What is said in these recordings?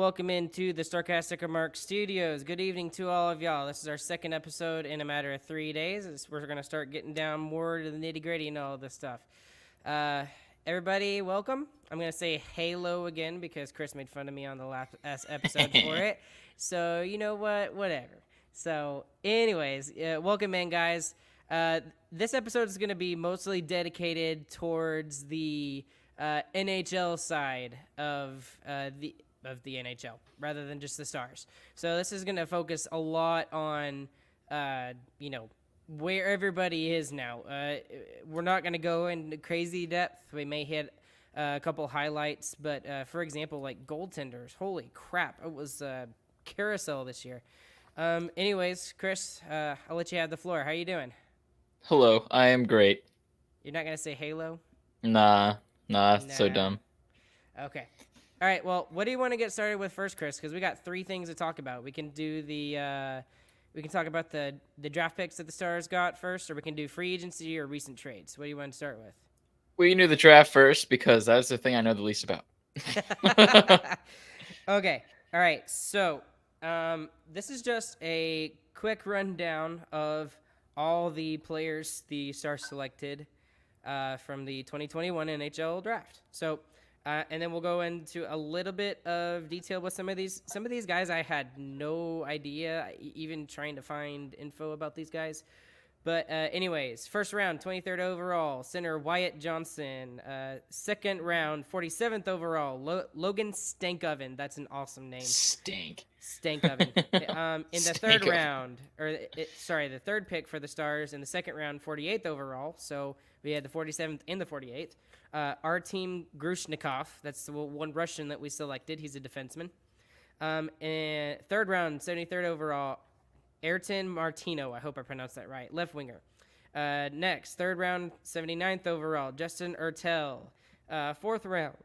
welcome into the Starcastic Mark Studios. Good evening to all of y'all. This is our second episode in a matter of 3 days. We're going to start getting down more to the nitty-gritty and all of this stuff. Everybody, welcome. I'm going to say Halo again because Chris made fun of me on the last episode for it. So, you know what? Whatever. So, anyways, welcome in, guys. This episode is going to be mostly dedicated towards the NHL side of the NHL rather than just the Stars. So this is going to focus a lot on, where everybody is now. We're not going to go into crazy depth. We may hit a couple highlights, but for example, like goaltenders, holy crap, it was carousel this year. Anyways, Chris, I'll let you have the floor. How you doing? Hello, I am great. You're not going to say Halo? Nah, so dumb. Okay. All right, well, what do you want to get started with first, Chris? Because we got three things to talk about. We can do we can talk about the draft picks that the Stars got first, or we can do free agency or recent trades. What do you want to start with? We can do the draft first because that's the thing I know the least about. Okay. All right. So this is just a quick rundown of all the players the Stars selected from the 2021 NHL Draft. So. And then we'll go into a little bit of detail with some of these. Some of these guys I had no idea, even trying to find info about these guys. But anyways, first round, 23rd overall, center Wyatt Johnson. Second round, 47th overall, Logan Stankoven. That's an awesome name. Stankoven. In the third round, the third pick for the Stars in the second round, 48th overall. So we had the 47th and the 48th. Artem Grushnikov, that's the one Russian that we selected. He's a defenseman. And third round, 73rd overall, Ayrton Martino. I hope I pronounced that right. Left winger. Next, third round, 79th overall, Justin Ertel. Fourth round,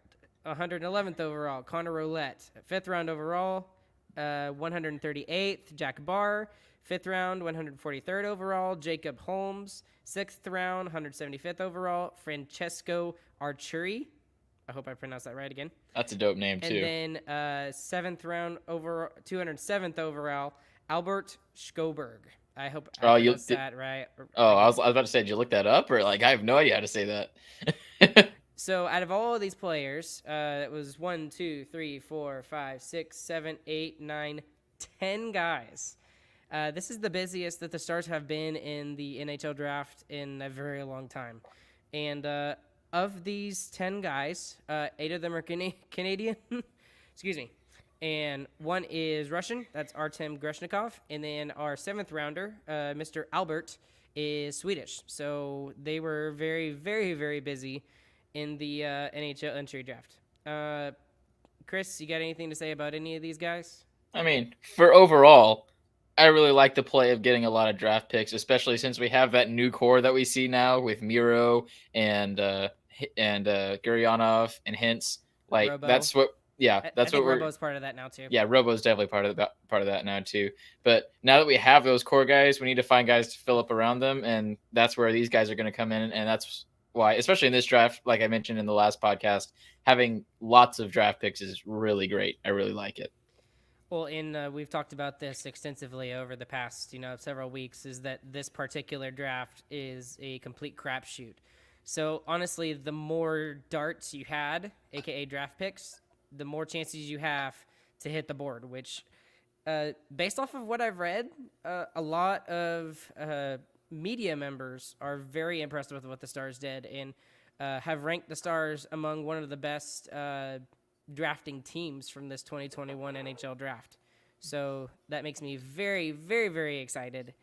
111th overall, Connor Roulette. Fifth round overall, 138th, Jack Barr. Fifth round, 143rd overall, Jacob Holmes. Sixth round, 175th overall, Francesco Archuri. I hope I pronounced that right again. That's a dope name, too. And then seventh round, 207th overall, Albert Schoberg. I hope I pronounced that right. I was about to say, did you look that up? Or, I have no idea how to say that. So, out of all of these players, it was 1, 2, 3, 4, 5, 6, 7, 8, 9, 10 guys. This is the busiest that the Stars have been in the NHL draft in a very long time. And of these 10 guys, 8 of them are Canadian. Excuse me. And one is Russian. That's Artem Grushnikov. And then our seventh rounder, Mr. Albert, is Swedish. So they were very, very, very busy in the NHL Entry Draft. Chris, you got anything to say about any of these guys? I mean, for overall, I really like the play of getting a lot of draft picks, especially since we have that new core that we see now with Miro and Gurionov and Hintz. Robo. That's what. Yeah, I think Robo's part of that now too. Yeah, Robo's definitely part of that now too. But now that we have those core guys, we need to find guys to fill up around them, and that's where these guys are going to come in, and that's why, especially in this draft, like I mentioned in the last podcast, having lots of draft picks is really great. I really like it. Well, we've talked about this extensively over the past, several weeks, is that this particular draft is a complete crapshoot. So honestly, the more darts you had, aka draft picks, the more chances you have to hit the board, which, based off of what I've read, a lot of media members are very impressed with what the Stars did and have ranked the Stars among one of the best drafting teams from this 2021 NHL draft. So that makes me very, very, very excited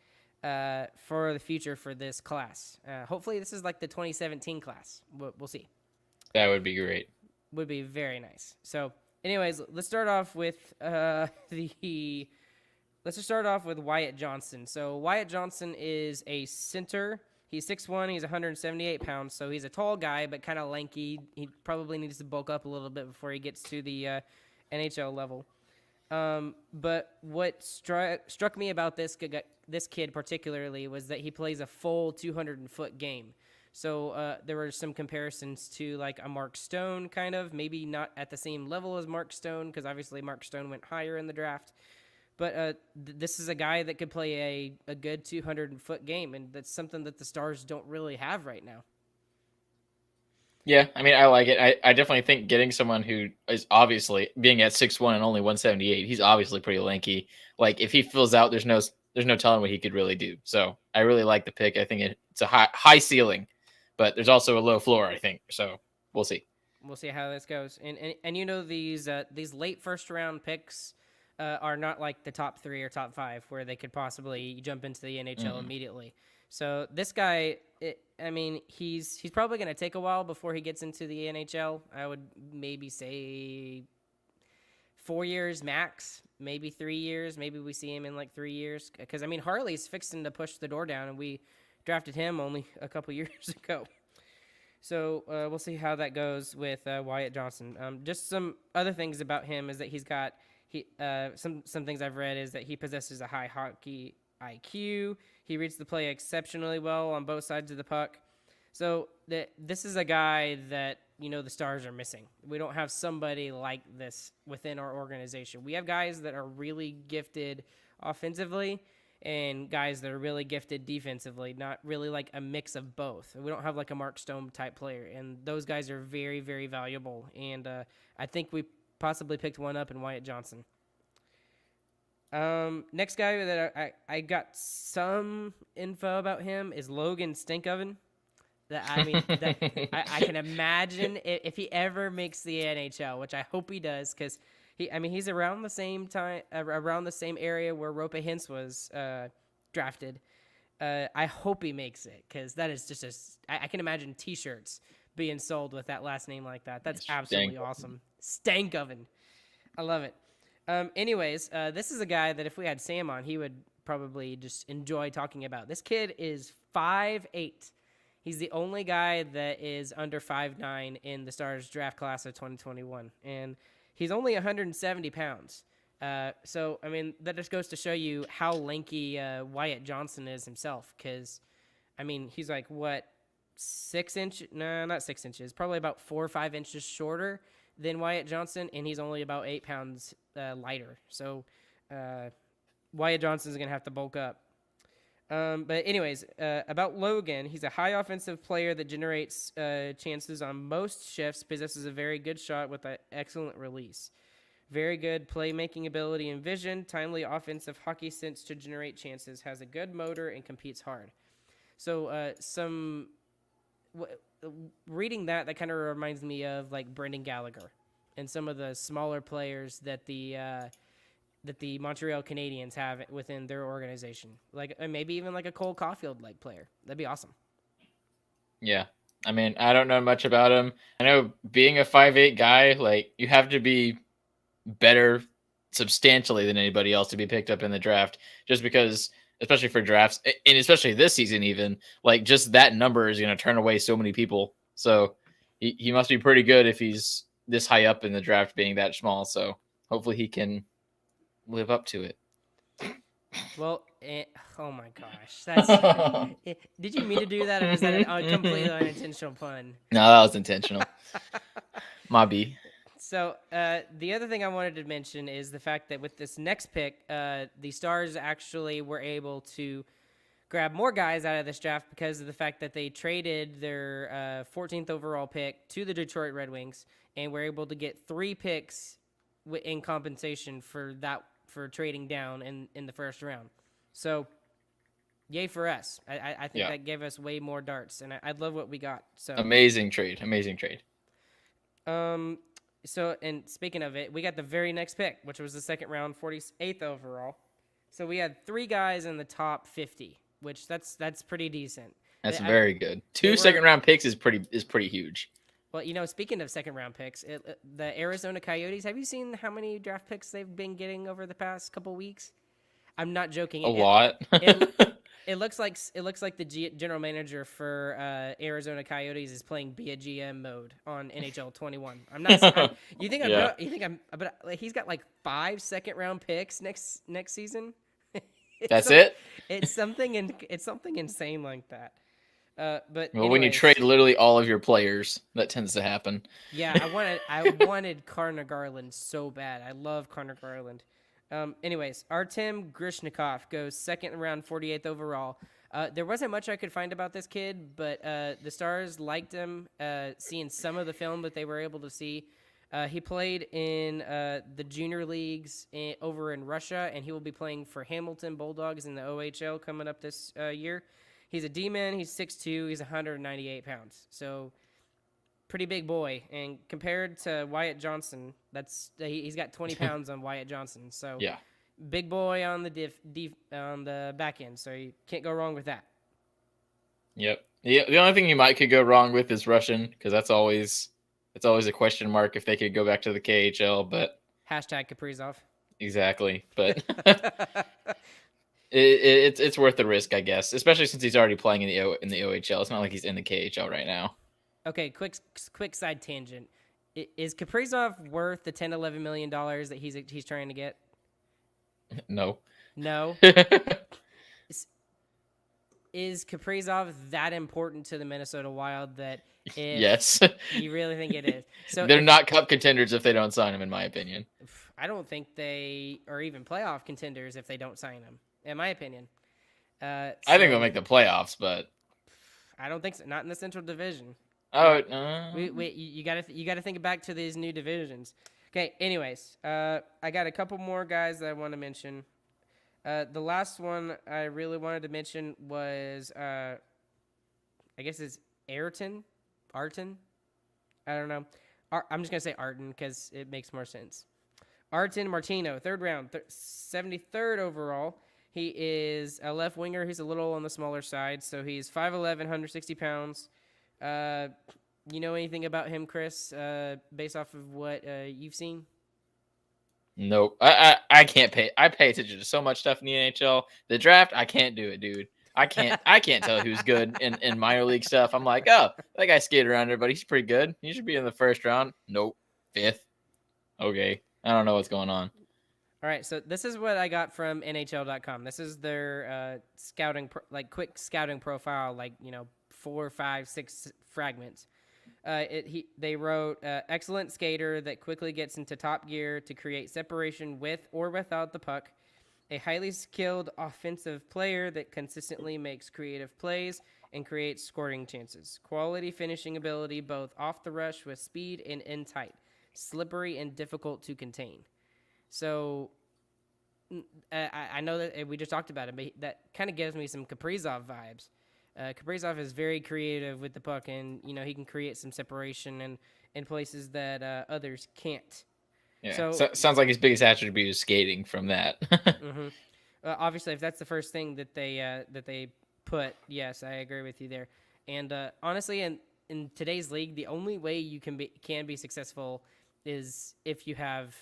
for the future for this class. Hopefully this is like the 2017 class. We'll see. That would be great. Would be very nice. So anyways, let's start off with Wyatt Johnson. So Wyatt Johnson is a center. He's 6'1", he's 178 pounds, so he's a tall guy, but kind of lanky. He probably needs to bulk up a little bit before he gets to the NHL level. But what struck me about this kid particularly was that he plays a full 200-foot game. So there were some comparisons to like a Mark Stone, kind of, maybe not at the same level as Mark Stone, because obviously Mark Stone went higher in the draft. But this is a guy that could play a good 200-foot game, and that's something that the Stars don't really have right now. Yeah, I mean, I like it. I definitely think getting someone who is obviously being at 6'1" and only 178, he's obviously pretty lanky. Like if he fills out, there's no telling what he could really do. So I really like the pick. I think it's a high ceiling, but there's also a low floor, I think. So we'll see. We'll see how this goes. And you know, these late first round picks are not like the top 3 or top 5 where they could possibly jump into the NHL immediately. So this guy, he's probably going to take a while before he gets into the NHL. I would maybe say 4 years max, maybe 3 years. Maybe we see him in like 3 years. Because, I mean, Harley's fixing to push the door down, and we drafted him only a couple years ago. So we'll see how that goes with Wyatt Johnson. Just some other things about him is that he's got some things I've read is that he possesses a high hockey IQ. He reads the play exceptionally well on both sides of the puck. So this is a guy that, you know, the Stars are missing. We don't have somebody like this within our organization. We have guys that are really gifted offensively and guys that are really gifted defensively, not really like a mix of both. We don't have like a Mark Stone type player, and those guys are very, very valuable. And I think we possibly picked one up in Wyatt Johnson. Next guy that I got some info about him is Logan Stankoven. I can imagine if he ever makes the NHL, which I hope he does, because he's around the same time, around the same area where Rope Hintz was drafted. I hope he makes it, because that is just I can imagine T-shirts being sold with that last name like that. That's absolutely awesome. Stankoven. I love it. Anyways, this is a guy that if we had Sam on, he would probably just enjoy talking about. This kid is 5'8". He's the only guy that is under 5'9" in the Stars draft class of 2021. And he's only 170 pounds. So, I mean, that just goes to show you how lanky Wyatt Johnson is himself. Because, I mean, he's like, what, 6 inches? No, not 6 inches. Probably about 4 or 5 inches shorter than Wyatt Johnson. And he's only about 8 pounds lighter. So, Wyatt Johnson's going to have to bulk up. But anyways, about Logan, he's a high offensive player that generates chances on most shifts, possesses a very good shot with an excellent release. Very good playmaking ability and vision, timely offensive hockey sense to generate chances, has a good motor, and competes hard. So reading that kind of reminds me of like Brendan Gallagher and some of the smaller players that the Montreal Canadiens have within their organization. Like maybe even like a Cole Caulfield-like player. That'd be awesome. Yeah. I mean, I don't know much about him. I know being a 5'8" guy, like you have to be better substantially than anybody else to be picked up in the draft, just because, especially for drafts, and especially this season even, like just that number is going to turn away so many people. So he must be pretty good if he's this high up in the draft being that small. So hopefully he can live up to it. Well, oh my gosh, that's. Did you mean to do that, or is that a completely unintentional pun? No, that was intentional. Mobby. So the other thing I wanted to mention is the fact that with this next pick, the Stars actually were able to grab more guys out of this draft because of the fact that they traded their 14th overall pick to the Detroit Red Wings and were able to get 3 picks in compensation for trading down in the first round. So, yay for us. I think that gave us way more darts, and I love what we got. So amazing trade. So, and speaking of it, we got the very next pick, which was the second round, 48th overall. So we had 3 guys in the top 50, which that's pretty decent. That's very good. 2 second-round picks is pretty huge. Well, you know, speaking of second-round picks, the Arizona Coyotes, have you seen how many draft picks they've been getting over the past couple weeks? I'm not joking. A lot. It looks like the general manager for Arizona Coyotes is playing be a GM mode on NHL 21. I'm not. You think I'm? But he's got like 5 second-round picks next season. That's it. It's something insane like that. But Well, when you anyways, trade literally all of your players, that tends to happen. yeah, I wanted Connor Garland so bad. I love Connor Garland. Anyways, Artem Grishnikov goes second round, 48th overall. There wasn't much I could find about this kid, but the Stars liked him. Seeing some of the film that they were able to see, he played in the junior leagues over in Russia, and he will be playing for Hamilton Bulldogs in the OHL coming up this year. He's a D-man. He's 6'2". He's 198 pounds. So pretty big boy, and compared to Wyatt Johnson, he's got 20 pounds on Wyatt Johnson. So Yeah. big boy on the on the back end. So you can't go wrong with that. Yep. The only thing you might could go wrong with is Russian, because it's always a question mark if they could go back to the KHL. But Hashtag Kaprizov. exactly. But it's worth the risk, I guess, especially since he's already playing in the OHL. It's not like he's in the KHL right now. Okay, quick side tangent. Is Kaprizov worth the $10-11 million that he's trying to get? No. No. Is Kaprizov that important to the Minnesota Wild that yes. You really think it is? So they're not cup contenders if they don't sign him, in my opinion. I don't think they are even playoff contenders if they don't sign him, in my opinion. I think they'll make the playoffs, but I don't think so. Not in the Central Division. Oh, you gotta think back to these new divisions. Okay. Anyways, I got a couple more guys that I want to mention. The last one I really wanted to mention was I guess it's Arton. I don't know. I'm just gonna say Arton because it makes more sense. Arton Martino, third round, 73rd overall. He is a left winger. He's a little on the smaller side, so he's 5'11", 160 pounds. You know anything about him, Chris, based off of what you've seen? Nope. I can't pay. I pay attention to so much stuff in the NHL. The draft, I can't do it, dude. I can't tell who's good in minor league stuff. I'm like, oh, that guy skated around there, but he's pretty good. He should be in the first round. Nope. Fifth. Okay. I don't know what's going on. All right, so this is what I got from NHL.com. This is their scouting, quick scouting profile, 4, 5, 6 fragments. They wrote, excellent skater that quickly gets into top gear to create separation with or without the puck. A highly skilled offensive player that consistently makes creative plays and creates scoring chances. Quality finishing ability both off the rush with speed and in tight. Slippery and difficult to contain. So I know that we just talked about it, but that kind of gives me some Kaprizov vibes. Kaprizov is very creative with the puck, and he can create some separation in places that others can't. Yeah, so sounds like his biggest attribute is skating from that. Mm-hmm. Obviously, if that's the first thing that they put, yes, I agree with you there. And honestly, in today's league, the only way you can be successful is if you have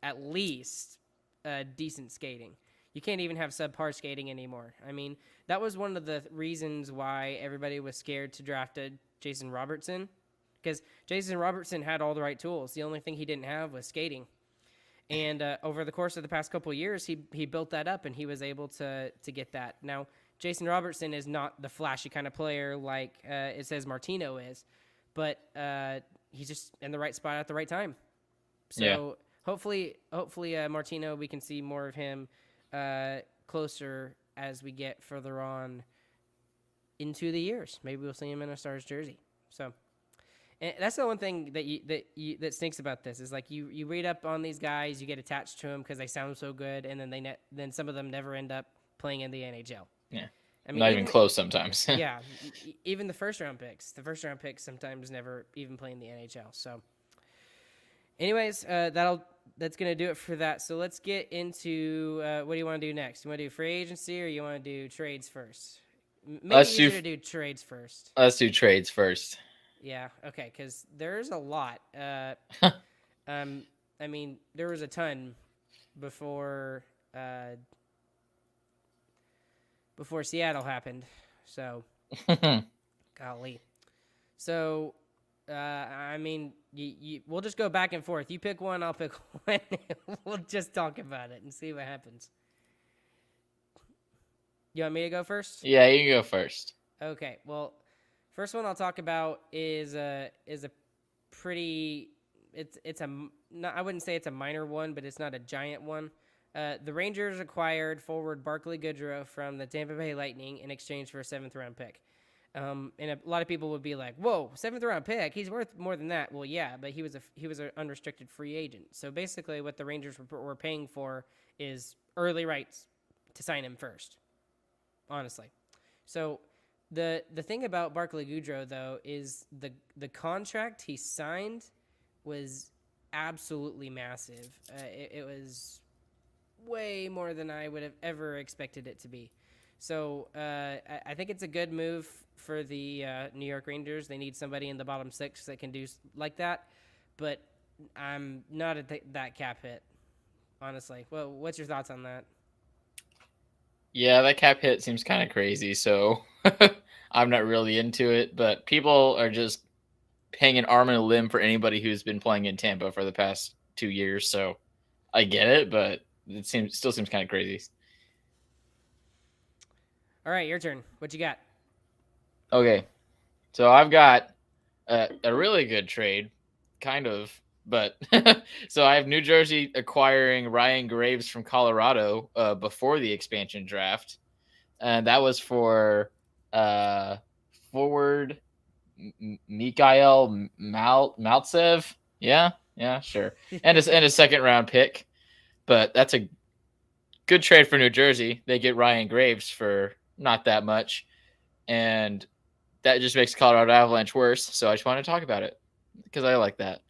at least decent skating. You can't even have subpar skating anymore. I mean, that was one of the reasons why everybody was scared to draft Jason Robertson, because Jason Robertson had all the right tools. The only thing he didn't have was skating. And over the course of the past couple of years, he built that up, and he was able to get that. Now, Jason Robertson is not the flashy kind of player like it says Martino is, but he's just in the right spot at the right time. So yeah. hopefully, Martino, we can see more of him closer as we get further on into the years. Maybe we'll see him in a Stars jersey. So, and that's the one thing that stinks about this is you read up on these guys, you get attached to them because they sound so good, and then then some of them never end up playing in the NHL. Yeah, I mean, not even close sometimes. Yeah, even the first round picks sometimes never even play in the NHL. So, anyways, that's going to do it for that. So let's get into what do you want to do next? You want to do free agency or you want to do trades first? Maybe easier to do trades first. Let's do trades first. Yeah, okay, because there's a lot. I mean, there was a ton before Seattle happened. So, golly. So, I mean, we'll just go back and forth. You pick one, I'll pick one. We'll just talk about it and see what happens. You want me to go first? Yeah, you can go first. Okay, well, first one I'll talk about is a pretty it's a not, I wouldn't say it's a minor one, but it's not a giant one. The Rangers acquired forward Barclay Goodrow from the Tampa Bay Lightning in exchange for a seventh round pick. And a lot of people would be like, "Whoa, seventh round pick? He's worth more than that." Well, yeah, but he was an unrestricted free agent. So basically, what the Rangers were paying for is early rights to sign him first. Honestly, so the thing about Barclay Goodrow though is the contract he signed was absolutely massive. It was way more than I would have ever expected it to be. So I think it's a good move for the New York Rangers. They need somebody in the bottom six that can do like that, but I'm not at that cap hit, honestly. Well, what's your thoughts on that? Yeah, that cap hit seems kind of crazy, so I'm not really into it. But people are just hanging arm and a limb for anybody who's been playing in Tampa for the past 2 years. So I get it, but it still seems kind of crazy. All right, your turn. What you got? Okay, so I've got a really good trade, kind of, but so I have New Jersey acquiring Ryan Graves from Colorado before the expansion draft, and that was for uh, forward Mikhail Maltsev. Yeah, sure, and a second round pick, but that's a good trade for New Jersey. They get Ryan Graves for not that much, and that just makes Colorado Avalanche worse. So I just want to talk about it because I like that.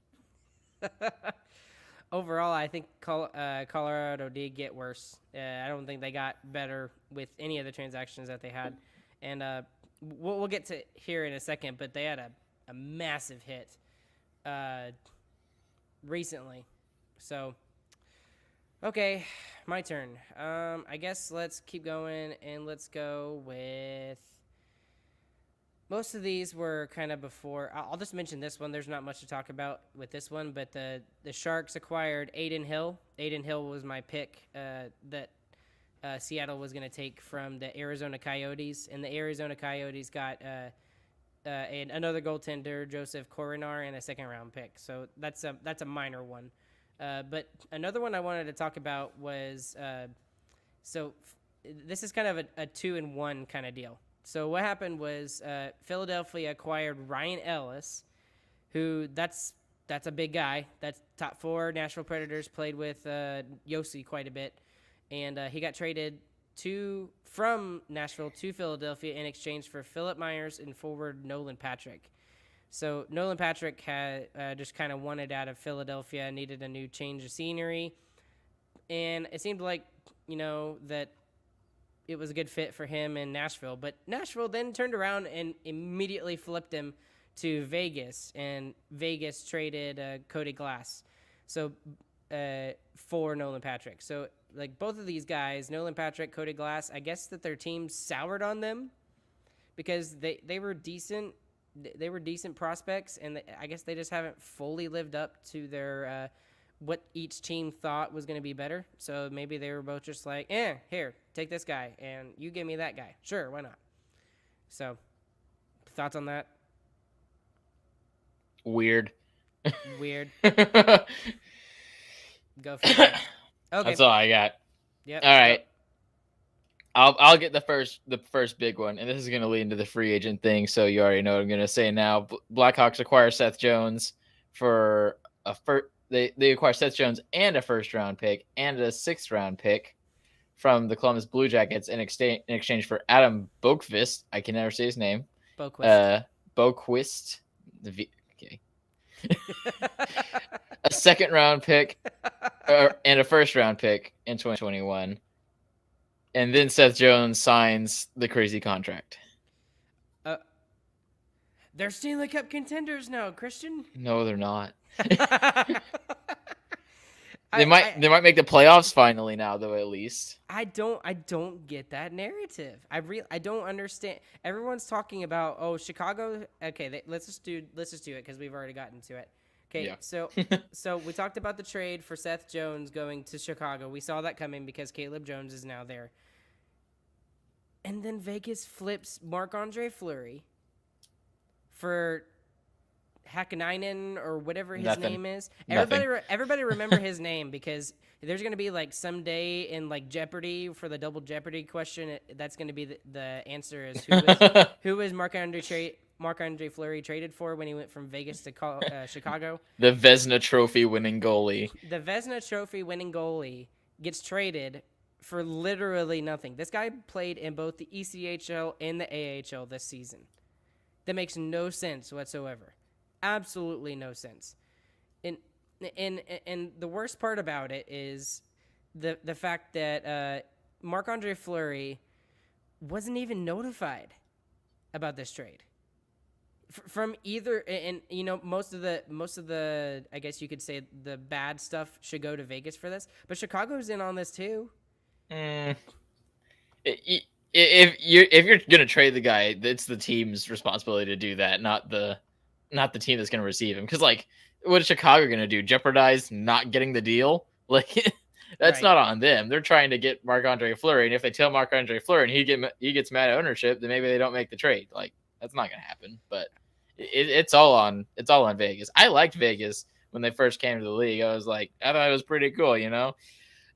Overall, I think Colorado did get worse. I don't think they got better with any of the transactions that they had, and we'll get to here in a second. But they had a massive hit recently, so okay, my turn. I guess let's keep going and let's go with. Most of these were kind of before. I'll just mention this one. There's not much to talk about with this one, but the Sharks acquired Aiden Hill. Aiden Hill was my pick that Seattle was going to take from the Arizona Coyotes, and the Arizona Coyotes got another goaltender, Joseph Coronar, and a second round pick. So that's a minor one. But another one I wanted to talk about was this is kind of a 2-in-1 kind of deal. So what happened was Philadelphia acquired Ryan Ellis, who that's a big guy. That's top 4 Nashville Predators, played with Yossi quite a bit, and he got traded from Nashville to Philadelphia in exchange for Philip Myers and forward Nolan Patrick. So Nolan Patrick had just kind of wanted out of Philadelphia, needed a new change of scenery, and it seemed like that it was a good fit for him in Nashville. But Nashville then turned around and immediately flipped him to Vegas, and Vegas traded Cody Glass for Nolan Patrick. So like both of these guys, Nolan Patrick, Cody Glass, I guess that their team soured on them because they were decent. They were decent prospects, and I guess they just haven't fully lived up to their what each team thought was going to be better. So maybe they were both just like, here, take this guy, and you give me that guy. Sure, why not? So, thoughts on that? Weird. Weird. Go for it. Okay. That's all I got. Yep. All right. I'll get the first big one, and this is going to lead into the free agent thing. So you already know what I'm going to say now. Blackhawks acquire Seth Jones for a first. They acquire Seth Jones and a first round pick and a sixth round pick from the Columbus Blue Jackets in exchange for Adam Boqvist. I can never say his name. Boqvist. Okay. A second round pick and a first round pick in 2021. And then Seth Jones signs the crazy contract. They're Stanley Cup contenders now, Christian. No, they're not. They might make the playoffs finally now, though. At least I don't get that narrative. I don't understand. Everyone's talking about Chicago. Okay, let's just do it because we've already gotten to it. Okay, yeah. So we talked about the trade for Seth Jones going to Chicago. We saw that coming because Caleb Jones is now there. And then Vegas flips Marc-Andre Fleury for Hakkinen or whatever his name is. Everybody remember his name, because there's going to be like someday in like Jeopardy for the double Jeopardy question. That's going to be the answer is who was Marc-Andre Fleury traded for when he went from Vegas to Chicago. The Vezina Trophy winning goalie. The Vezina Trophy winning goalie gets traded for literally nothing. This guy played in both the ECHL and the AHL this season. That makes no sense whatsoever. Absolutely no sense. And the worst part about it is the fact that Marc-Andre Fleury wasn't even notified about this trade from either. And you know, most of the I guess you could say the bad stuff should go to Vegas for this, but Chicago's in on this too. If you're gonna trade the guy, it's the team's responsibility to do that, not the team that's gonna receive him. Because like, what is Chicago gonna do? Jeopardize not getting the deal? Like, that's not on them. They're trying to get Marc-Andre Fleury, and if they tell Marc-Andre Fleury and he gets mad at ownership, then maybe they don't make the trade. Like, that's not gonna happen. But it's all on Vegas. I liked Vegas when they first came to the league. I thought it was pretty cool, you know.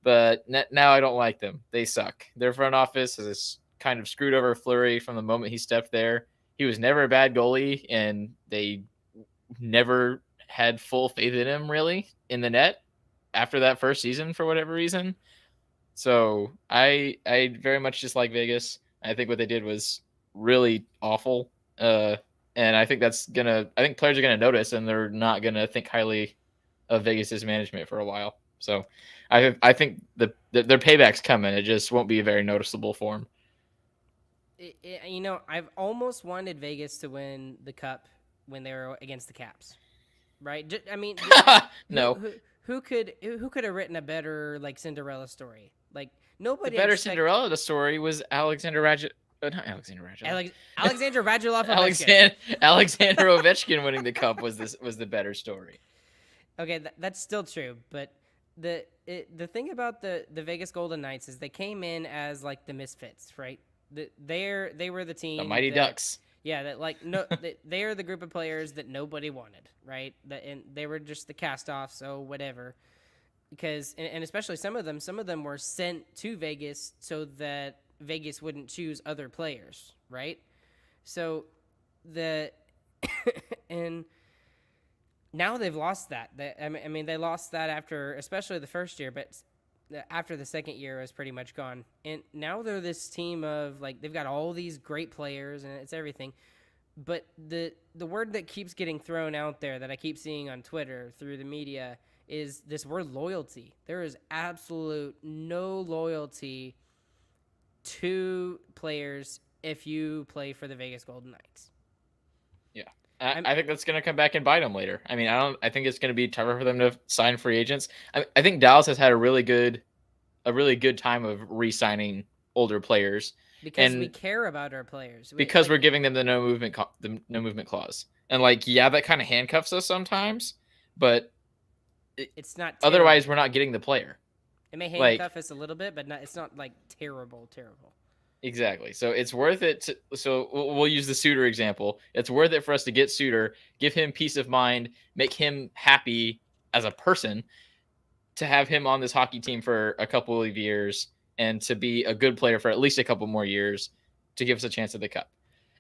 But now I don't like them. They suck. Their front office has kind of screwed over Fleury from the moment he stepped there. He was never a bad goalie, and they never had full faith in him, really, in the net after that first season for whatever reason. So I very much dislike Vegas. I think what they did was really awful. And I think players are gonna notice, and they're not gonna think highly of Vegas's management for a while. So I think their payback's coming. It just won't be very noticeable for them. You know, I've almost wanted Vegas to win the cup when they were against the Caps, right? I mean, no. Who could have written a better like Cinderella story? Like nobody. The better Cinderella story was Alexander Radulov. Alexander Radulov. Alexander Ovechkin winning the cup was the better story. Okay, that's still true, but the thing about the Vegas Golden Knights is they came in as like the misfits, right? They were the team, the Mighty Ducks. Yeah, that like they are the group of players that nobody wanted, right? And they were just the cast-off, so whatever. Because and especially some of them were sent to Vegas so that Vegas wouldn't choose other players, right? So and now they've lost that. I mean, they lost that after, especially the first year, but after the second year was pretty much gone. And now they're this team of, like, they've got all these great players, and it's everything. But the word that keeps getting thrown out there that I keep seeing on Twitter through the media is this word loyalty. There is absolute no loyalty to players if you play for the Vegas Golden Knights. Yeah. I think that's going to come back and bite them later. I mean, I think it's going to be tougher for them to sign free agents. I think Dallas has had a really good time of re-signing older players because we care about our players. We're giving them the no movement clause, and like, yeah, that kind of handcuffs us sometimes, but it's not. Otherwise, we're not getting the player. It may handcuff us a little bit, but it's not like terrible. Exactly. So it's worth it. So we'll use the Suter example. It's worth it for us to get Suter, give him peace of mind, make him happy as a person, to have him on this hockey team for a couple of years and to be a good player for at least a couple more years to give us a chance at the cup.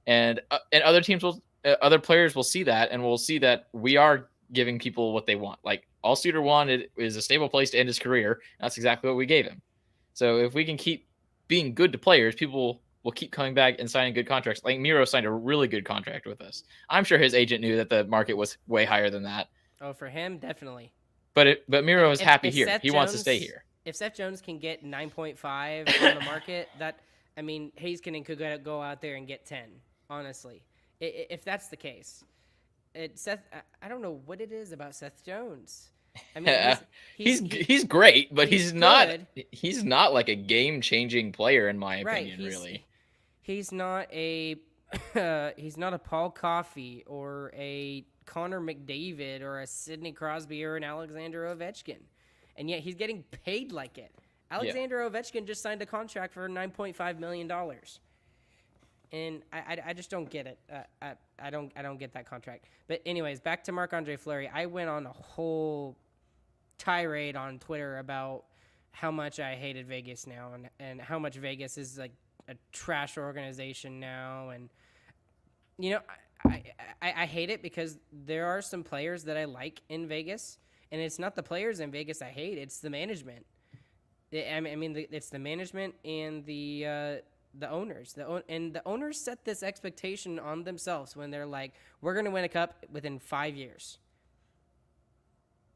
And other teams other players will see that, and we'll see that we are giving people what they want. Like, all Suter wanted is a stable place to end his career. That's exactly what we gave him. So if we can keep being good to players, people will keep coming back and signing good contracts. Like, Miro signed a really good contract with us. I'm sure his agent knew that the market was way higher than that. Oh, for him, definitely. But Miro is happy here. He wants to stay here. If Seth Jones can get 9.5 on the market, Hayes Kinnan could go out there and get 10, honestly. If that's the case. I don't know what it is about Seth Jones. I mean, he's great, but he's not like a game-changing player in my opinion. Really, he's not a Paul Coffey or a Connor McDavid or a Sidney Crosby or an Alexander Ovechkin, and yet he's getting paid like it. Alexander Ovechkin just signed a contract for $9.5 million. and I just don't get it. I don't get that contract. But anyways, back to Marc-Andre Fleury. I went on a whole tirade on Twitter about how much I hated Vegas now, and how much Vegas is like a trash organization now. And you know, I hate it because there are some players that I like in Vegas, and it's not the players in Vegas I hate; it's the management. It's the management and the owners. And the owners set this expectation on themselves when they're like, "We're going to win a cup within 5 years."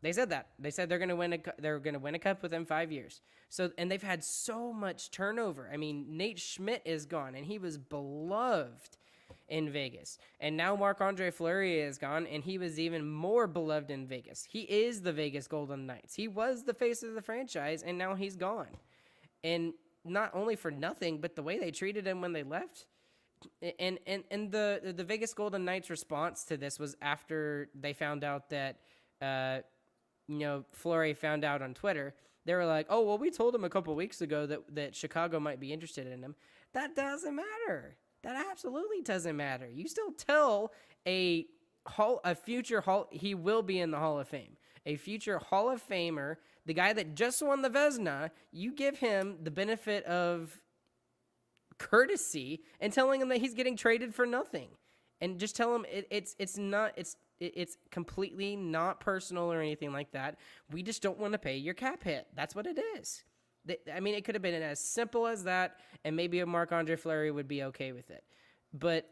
They said that. They said they're going to win a cup within 5 years. So, and they've had so much turnover. I mean, Nate Schmidt is gone, and he was beloved in Vegas. And now Marc-Andre Fleury is gone, and he was even more beloved in Vegas. He is the Vegas Golden Knights. He was the face of the franchise, and now he's gone. And not only for nothing, but the way they treated him when they left. And the Vegas Golden Knights response to this was after they found out that Fleury found out on Twitter. They were like, "Oh, well, we told him a couple weeks ago that Chicago might be interested in him." That doesn't matter. That absolutely doesn't matter. You still tell a future he will be in the Hall of Fame. A future Hall of Famer, the guy that just won the Vezina, you give him the benefit of courtesy and telling him that he's getting traded for nothing. And just tell him it's completely not personal or anything like that. We just don't want to pay your cap hit. That's what it is. I mean, it could have been as simple as that, and maybe a Marc-Andre Fleury would be okay with it. But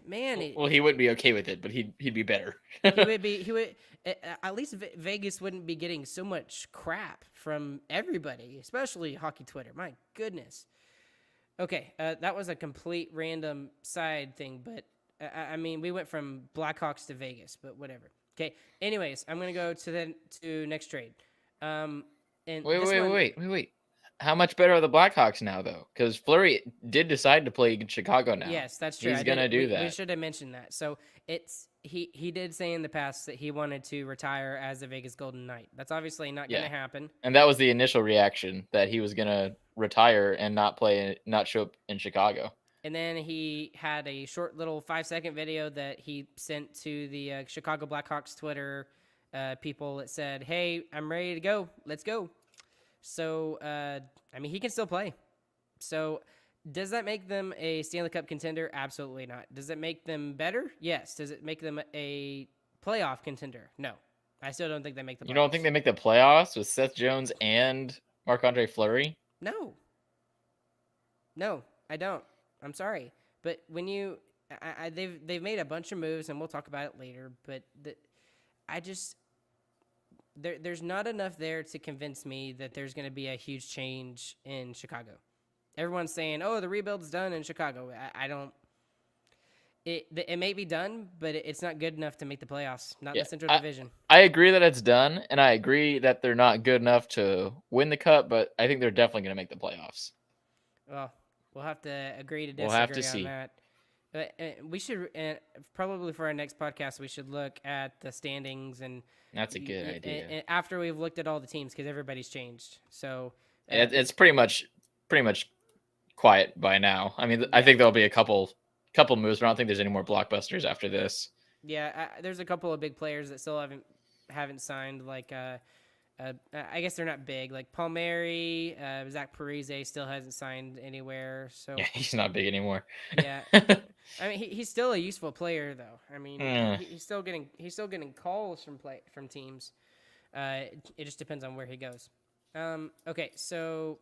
man, he wouldn't be okay with it, but he'd be better. he would at least Vegas wouldn't be getting so much crap from everybody, especially hockey Twitter. My goodness. Okay, that was a complete random side thing, but I mean, we went from Blackhawks to Vegas, but whatever. Okay. Anyways, I'm gonna go to next trade. And wait. How much better are the Blackhawks now, though? Because Fleury did decide to play in Chicago now. Yes, that's true. He's gonna do that. We should have mentioned that. So he did say in the past that he wanted to retire as a Vegas Golden Knight. That's obviously not going to happen. And that was the initial reaction, that he was gonna retire and not show up in Chicago. And then he had a short little 5-second video that he sent to the Chicago Blackhawks Twitter people that said, "Hey, I'm ready to go. Let's go." So, I mean, he can still play. So, does that make them a Stanley Cup contender? Absolutely not. Does it make them better? Yes. Does it make them a playoff contender? No. I still don't think they make the playoffs. You don't think they make the playoffs with Seth Jones and Marc-Andre Fleury? No, I don't. I'm sorry. But when they've made a bunch of moves, and we'll talk about it later, but there's not enough there to convince me that there's going to be a huge change in Chicago. Everyone's saying, "Oh, the rebuild's done in Chicago." I don't. It may be done, but it's not good enough to make the playoffs. Not in the Central Division. I agree that it's done, and I agree that they're not good enough to win the cup, but I think they're definitely going to make the playoffs. Well, we'll have to agree to disagree we'll have to see. On that. We should probably for our next podcast we should look at the standings, and that's a good idea. And after we've looked at all the teams, because everybody's changed. So it's pretty much quiet by now. I mean, I think there'll be a couple moves, but I don't think there's any more blockbusters after this. Yeah, there's a couple of big players that still haven't signed. Like I guess they're not big. Like Palmieri, Zach Parise still hasn't signed anywhere. So yeah, he's not big anymore. Yeah, I mean he's still a useful player though. I mean he's still getting calls from teams. It just depends on where he goes. Okay, so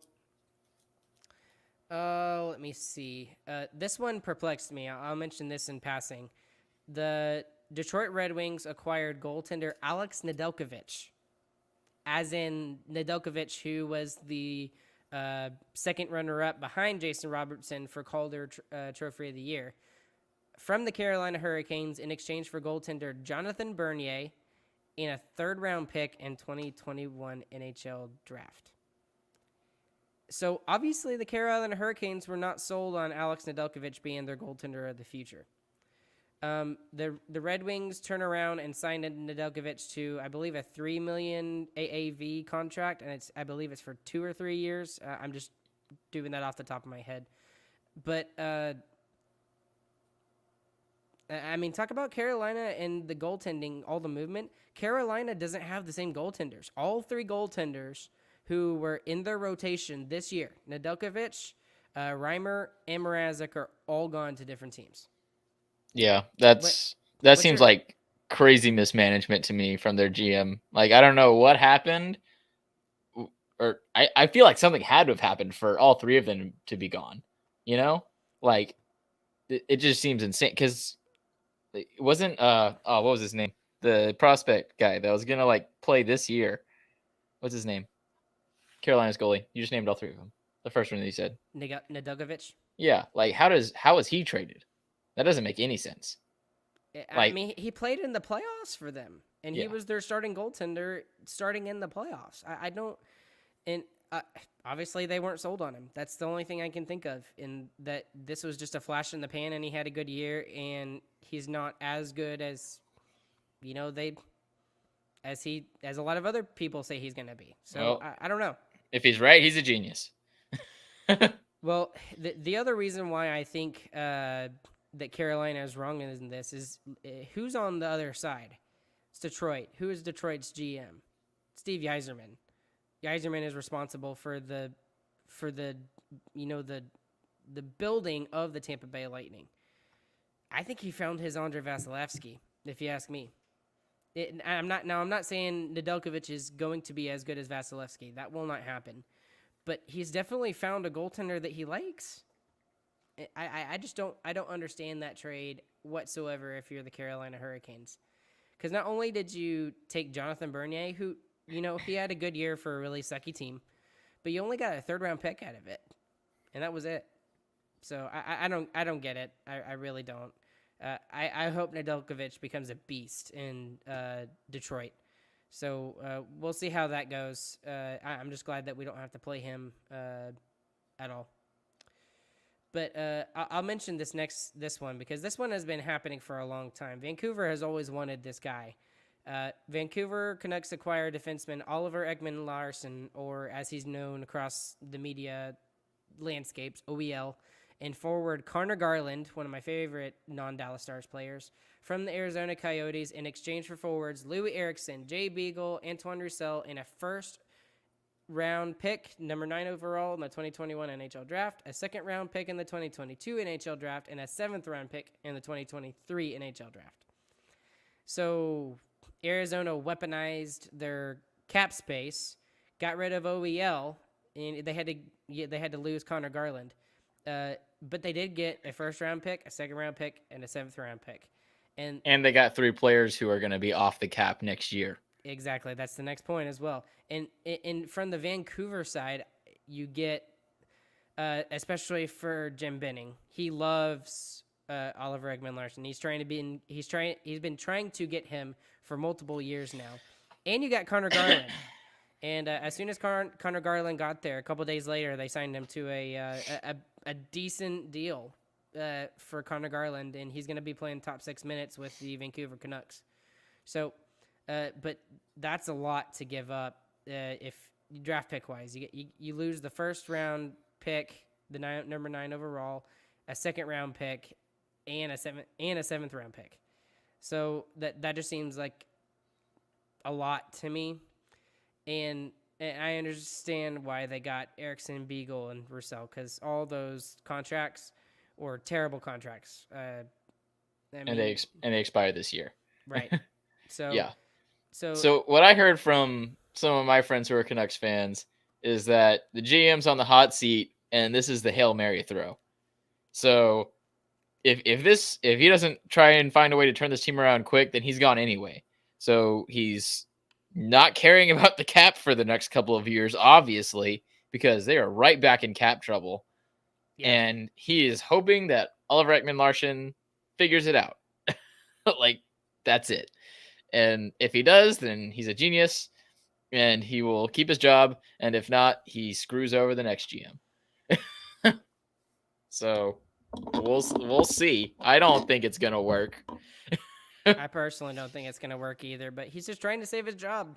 let me see. This one perplexed me. I'll mention this in passing. The Detroit Red Wings acquired goaltender Alex Nedeljkovic. As in Nedeljkovic, who was the second runner-up behind Jason Robertson for Calder Trophy of the Year, from the Carolina Hurricanes in exchange for goaltender Jonathan Bernier and a third-round pick in 2021 NHL Draft. So, obviously, the Carolina Hurricanes were not sold on Alex Nedeljkovic being their goaltender of the future. The Red Wings turn around and signed Nedeljkovic to, I believe, a $3 million AAV contract, and I believe it's for 2 or 3 years. I'm just doing that off the top of my head. But I mean, talk about Carolina and the goaltending, all the movement. Carolina doesn't have the same goaltenders. All three goaltenders who were in their rotation this year, Nedeljkovic, Reimer, and Mrazek, are all gone to different teams. Yeah, What? that What's seems your like crazy mismanagement to me from their GM. Like, I don't know what happened, or I feel like something had to have happened for all three of them to be gone. You know, like it just seems insane because it wasn't what was his name? The prospect guy that was gonna like play this year. What's his name? Carolina's goalie. You just named all three of them. The first one that you said. Nedeljkovic? Yeah, like how is he traded? That doesn't make any sense. I Like, mean, he played in the playoffs for them, and he yeah, was their starting goaltender starting in the playoffs. I don't, and obviously they weren't sold on him. That's the only thing I can think of. In that, this was just a flash in the pan, and he had a good year, and he's not as good as they as a lot of other people say he's going to be. So well, I don't know. if he's right, he's a genius. Well, the other reason why I think that Carolina is wrong in this is who's on the other side. It's Detroit. Who is Detroit's GM? Steve Yzerman. Yzerman is responsible for the the building of the Tampa Bay Lightning. I think he found his Andre Vasilevsky, if you ask me. I'm not saying Nedeljkovic is going to be as good as Vasilevsky. That will not happen. But he's definitely found a goaltender that he likes. I just don't understand that trade whatsoever if you're the Carolina Hurricanes. Because not only did you take Jonathan Bernier, who, he had a good year for a really sucky team, but you only got a third-round pick out of it, and that was it. So I don't get it. I really don't. I hope Nedeljkovic becomes a beast in Detroit. So we'll see how that goes. I'm just glad that we don't have to play him at all. But I'll mention this one because this one has been happening for a long time. Vancouver has always wanted this guy. Vancouver Canucks acquire defenseman Oliver Ekman-Larsson, or as he's known across the media landscapes, OEL, and forward Connor Garland, one of my favorite non-Dallas Stars players, from the Arizona Coyotes in exchange for forwards Louis Eriksson, Jay Beagle, Antoine Roussel, and a first-round pick, number 9 overall in the 2021 NHL Draft, a second-round pick in the 2022 NHL Draft, and a seventh-round pick in the 2023 NHL Draft. So Arizona weaponized their cap space, got rid of OEL, and they had to lose Connor Garland. But they did get a first-round pick, a second-round pick, and a seventh-round pick. And they got 3 players who are going to be off the cap next year. Exactly. That's the next point as well. And from the Vancouver side, you get, especially for Jim Benning, he loves Oliver Ekman-Larsson. He's been trying to get him for multiple years now. And you got Connor Garland. And as soon as Connor Garland got there, a couple days later, they signed him to a decent deal for Connor Garland, and he's going to be playing top 6 minutes with the Vancouver Canucks. So, but that's a lot to give up if draft pick wise. You lose the first round pick, number 9 overall, a second round pick, and a seventh round pick. So that just seems like a lot to me. And I understand why they got Eriksson, Beagle, and Roussel, because all those contracts were terrible contracts. And they expire this year. Right. So yeah. So what I heard from some of my friends who are Canucks fans is that the GM's on the hot seat, and this is the Hail Mary throw. So if he doesn't try and find a way to turn this team around quick, then he's gone anyway. So he's not caring about the cap for the next couple of years, obviously, because they are right back in cap trouble. Yeah. And he is hoping that Oliver Ekman-Larsson figures it out. Like, that's it. And if he does, then he's a genius, and he will keep his job. And if not, he screws over the next GM. So we'll see. I don't think it's gonna work. I personally don't think it's going to work either, but he's just trying to save his job.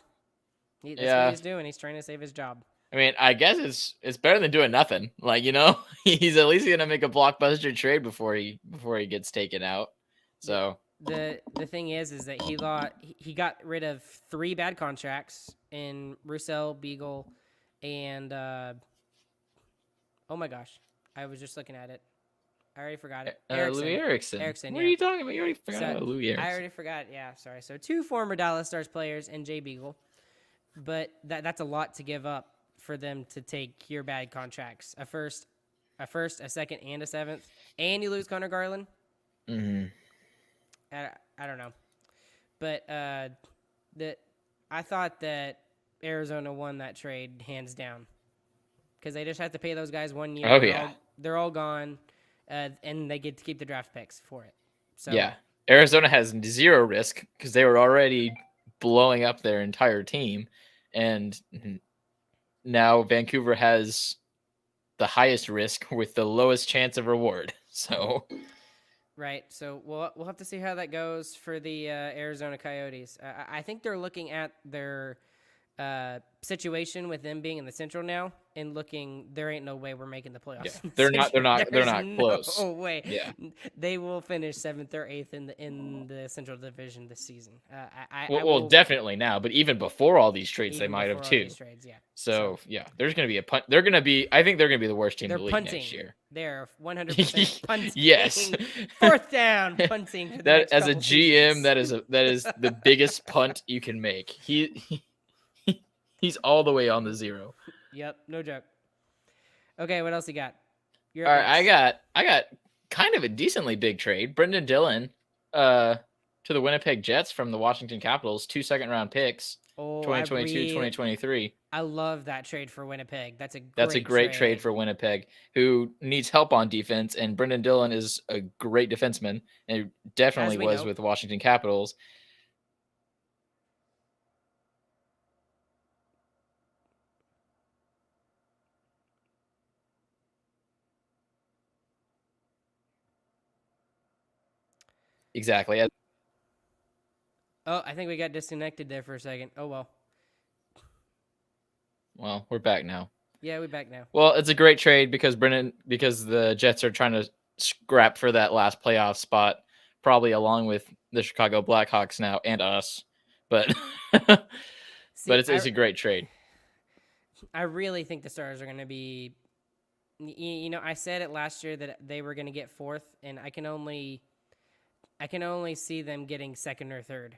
That's what he's doing. He's trying to save his job. I mean, I guess it's better than doing nothing. Like, he's at least gonna make a blockbuster trade before he gets taken out. The So the thing is that he got rid of 3 bad contracts in Roussel, Beagle, and oh my gosh, I was just looking at it. I already forgot it. Louis Erickson. What are Yeah. you talking about? You already forgot So about Louis Erickson. I already forgot. Yeah, sorry. So 2 former Dallas Stars players and Jay Beagle, but that's a lot to give up for them to take your bad contracts. A first, a second, and a 7th, and you lose Connor Garland. Mm-hmm. I don't know, but that I thought that Arizona won that trade hands down because they just have to pay those guys 1 year. Oh yeah, they're all gone, and they get to keep the draft picks for it. So yeah, Arizona has 0 risk because they were already blowing up their entire team, and now Vancouver has the highest risk with the lowest chance of reward. So right, so we'll have to see how that goes for the Arizona Coyotes. I think they're looking at their situation with them being in the Central now and looking. There ain't no way we're making the playoffs. yeah, they're not close. No way. Yeah, they will finish 7th or 8th in the Central Division this season. Well, definitely now, but even before all these trades, they might have too. Trades, yeah. So yeah, there's going to be a punt. They're going to be. I think they're going to be the worst team in the league punting next year. They're 100% punting. Yes, 4th down punting. For the that next as a couple GM, seasons. that is the biggest punt you can make. He's all the way on the 0. Yep, no joke. Okay, what else you got? All right, I got kind of a decently big trade. Brendan Dillon, to the Winnipeg Jets from the Washington Capitals, 2 second-round picks, 2022, 2023. I love that trade for Winnipeg. That's a great trade for Winnipeg, who needs help on defense, and Brendan Dillon is a great defenseman, and definitely was with the Washington Capitals. Exactly. Oh, I think we got disconnected there for a second. Oh, well. Well, we're back now. Yeah, we're back now. Well, it's a great trade because the Jets are trying to scrap for that last playoff spot, probably along with the Chicago Blackhawks now and us. But it's a great trade. I really think the Stars are going to be. I said it last year that they were going to get 4th, and I can only see them getting 2nd or 3rd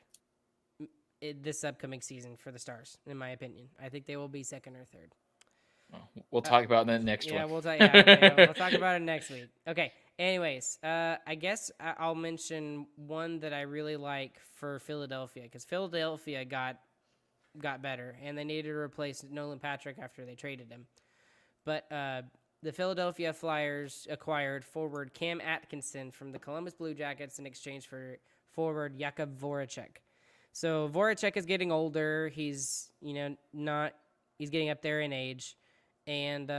this upcoming season for the Stars, in my opinion. I think they will be 2nd or 3rd. We'll talk about that next week. Yeah, we'll talk about it next week. Okay. Anyways, I guess I'll mention one that I really like for Philadelphia because Philadelphia got better and they needed to replace Nolan Patrick after they traded him. But the Philadelphia Flyers acquired forward Cam Atkinson from the Columbus Blue Jackets in exchange for forward Jakub Voracek. So Voracek is getting older. He's he's getting up there in age. And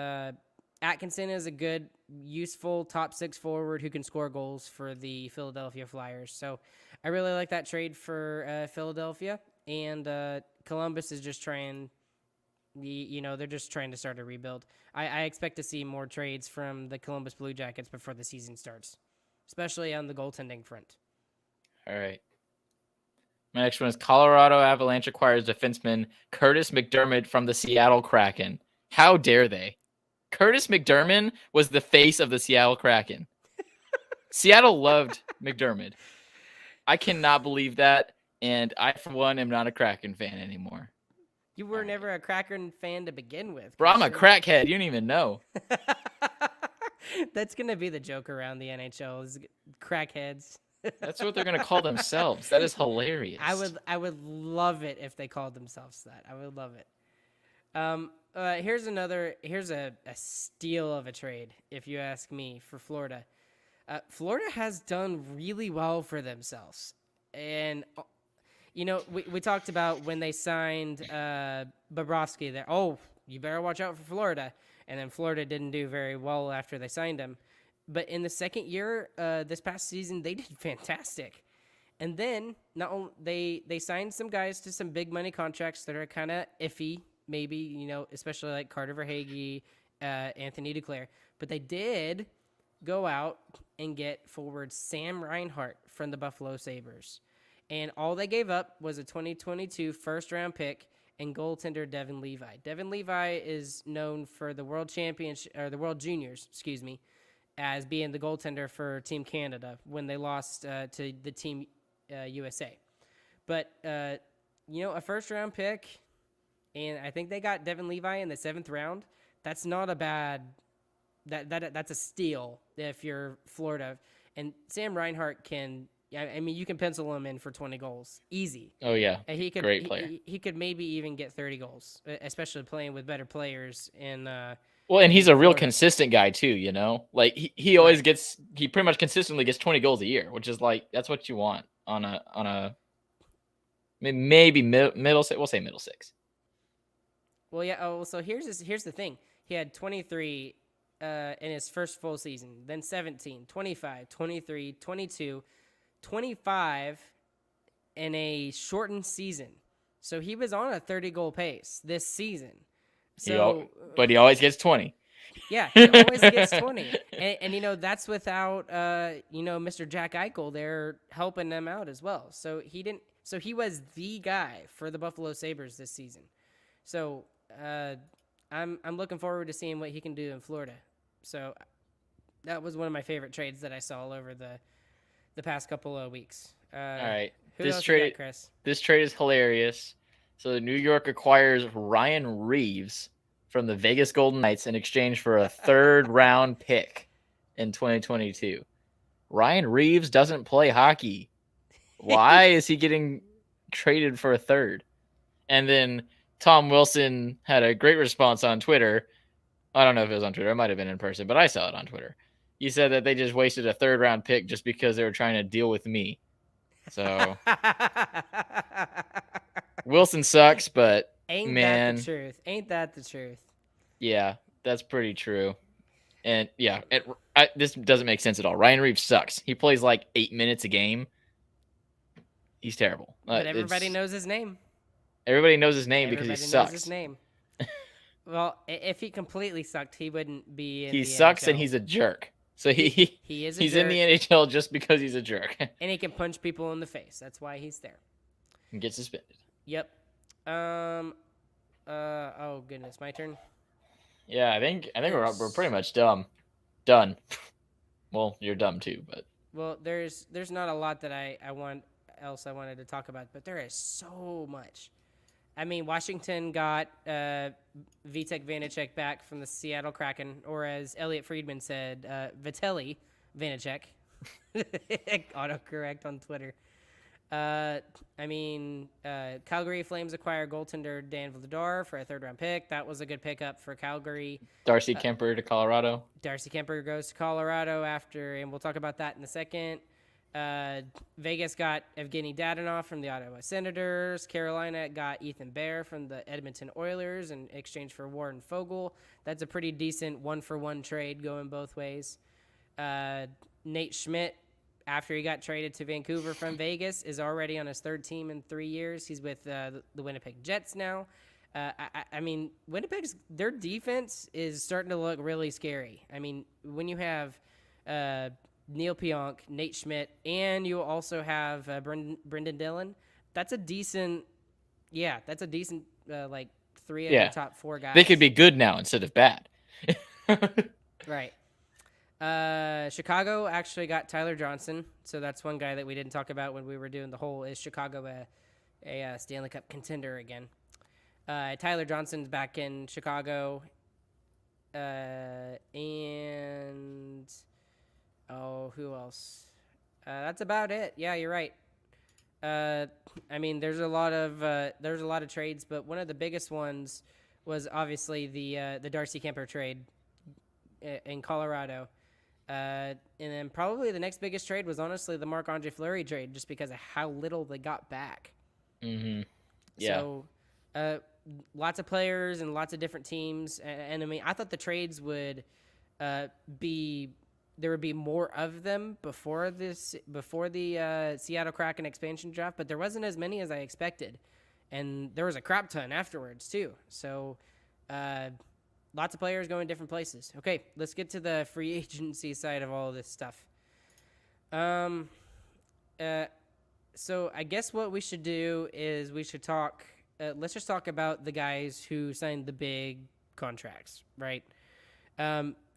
Atkinson is a good, useful top 6 forward who can score goals for the Philadelphia Flyers. So I really like that trade for Philadelphia. And Columbus is just trying, they're just trying to start a rebuild. I expect to see more trades from the Columbus Blue Jackets before the season starts, especially on the goaltending front. All right. My next one is Colorado Avalanche acquires defenseman Curtis McDermott from the Seattle Kraken. How dare they? Curtis McDermott was the face of the Seattle Kraken. Seattle loved McDermott. I cannot believe that, and I, for one, am not a Kraken fan anymore. You were never a Kraken fan to begin with. Bro, I'm a crackhead. You don't even know. That's going to be the joke around the NHL is crackheads. That's what they're going to call themselves. That is hilarious. I would love it if they called themselves that. I would love it. Here's a steal of a trade, if you ask me, for Florida. Florida has done really well for themselves. And, we talked about when they signed Bobrovsky there. Oh, you better watch out for Florida. And then Florida didn't do very well after they signed him. But in the second year, this past season, they did fantastic. And then not only they signed some guys to some big money contracts that are kind of iffy maybe, especially like Carter Verhaeghe, Anthony Duclair. But they did go out and get forward Sam Reinhart from the Buffalo Sabres. And all they gave up was a 2022 first-round pick and goaltender Devin Levi. Devin Levi is known for the World Championship, or the World Juniors, as being the goaltender for Team Canada when they lost to the Team USA. But, a first-round pick, and I think they got Devin Levi in the 7th round. That's not a bad that's a steal if you're Florida. And Sam Reinhart you can pencil him in for 20 goals. Easy. Oh, yeah. And he could, Great player. He could maybe even get 30 goals, especially playing with better players in Well, and he's a real Florida. consistent guy too, Like he always he pretty much consistently gets 20 goals a year, which is like that's what you want on a maybe middle six. We'll say middle six. Well, yeah. Oh, so here's the thing. He had 23 in his first full season, then 17, 25, 23, 22, 25 in a shortened season. So he was on a 30-goal pace this season. So, but he always gets 20. Yeah, he always gets 20. And that's without, Mr. Jack Eichel there helping them out as well. So he was the guy for the Buffalo Sabres this season. So I'm looking forward to seeing what he can do in Florida. So that was one of my favorite trades that I saw all over the past couple of weeks. All right. Who else you got, Chris? This trade is hilarious. So New York acquires Ryan Reeves from the Vegas Golden Knights in exchange for a 3rd-round pick in 2022. Ryan Reeves doesn't play hockey. Why is he getting traded for a 3rd? And then Tom Wilson had a great response on Twitter. I don't know if it was on Twitter. It might have been in person, but I saw it on Twitter. He said that they just wasted a 3rd-round pick just because they were trying to deal with me. So Wilson sucks, but Ain't man, that the truth? Ain't that the truth? Yeah, that's pretty true. And yeah, this doesn't make sense at all. Ryan Reeves sucks. He plays like 8 minutes a game. He's terrible. But everybody knows his name. Everybody knows his name because he sucks. Knows his name. Well, if he completely sucked, he wouldn't be in he the sucks NHL. And he's a jerk. So he is he's jerk, in the NHL just because he's a jerk. And he can punch people in the face. That's why he's there. And get suspended. Yep. Oh goodness, my turn. Yeah, I think we're pretty much done. Well, you're dumb too, but well, there's not a lot that I wanted to talk about, but there is so much. I mean, Washington got Vitek Vanacek back from the Seattle Kraken, or as Elliot Friedman said, Vitelli Vanacek. Autocorrect on Twitter. Calgary Flames acquire goaltender Dan Vladar for a 3rd-round pick. That was a good pickup for Calgary. Darcy Kemper to Colorado. Darcy Kemper goes to Colorado after, and we'll talk about that in a second. Vegas got Evgeny Dadonov from the Ottawa Senators. Carolina got Ethan Bear from the Edmonton Oilers in exchange for Warren Foegele. That's a pretty decent 1-for-1 trade going both ways. Nate Schmidt, after he got traded to Vancouver from Vegas, is already on his 3rd team in 3 years. He's with the Winnipeg Jets now. Winnipeg's their defense is starting to look really scary. I mean, when you have Neil Pionk, Nate Schmidt, and you also have Brendan Dillon, that's a decent like 3 of the top 4 guys. They could be good now instead of bad. Right. Chicago actually got Tyler Johnson, so that's one guy that we didn't talk about when we were doing the whole is Chicago a Stanley Cup contender again. Tyler Johnson's back in Chicago, and who else? That's about it. Yeah, you're right. There's a lot of trades, but one of the biggest ones was obviously the Darcy Kemper trade in Colorado. And then probably the next biggest trade was honestly the Marc-Andre Fleury trade, just because of how little they got back. Mm-hmm. Yeah. So, lots of players and lots of different teams. And I thought the trades would there would be more of them before the Seattle Kraken expansion draft, but there wasn't as many as I expected. and there was a crap ton afterwards too. So, lots of players going different places. Okay, let's get to the free agency side of all of this stuff. So I guess what we should do is we should talk. Let's just talk about the guys who signed the big contracts, right?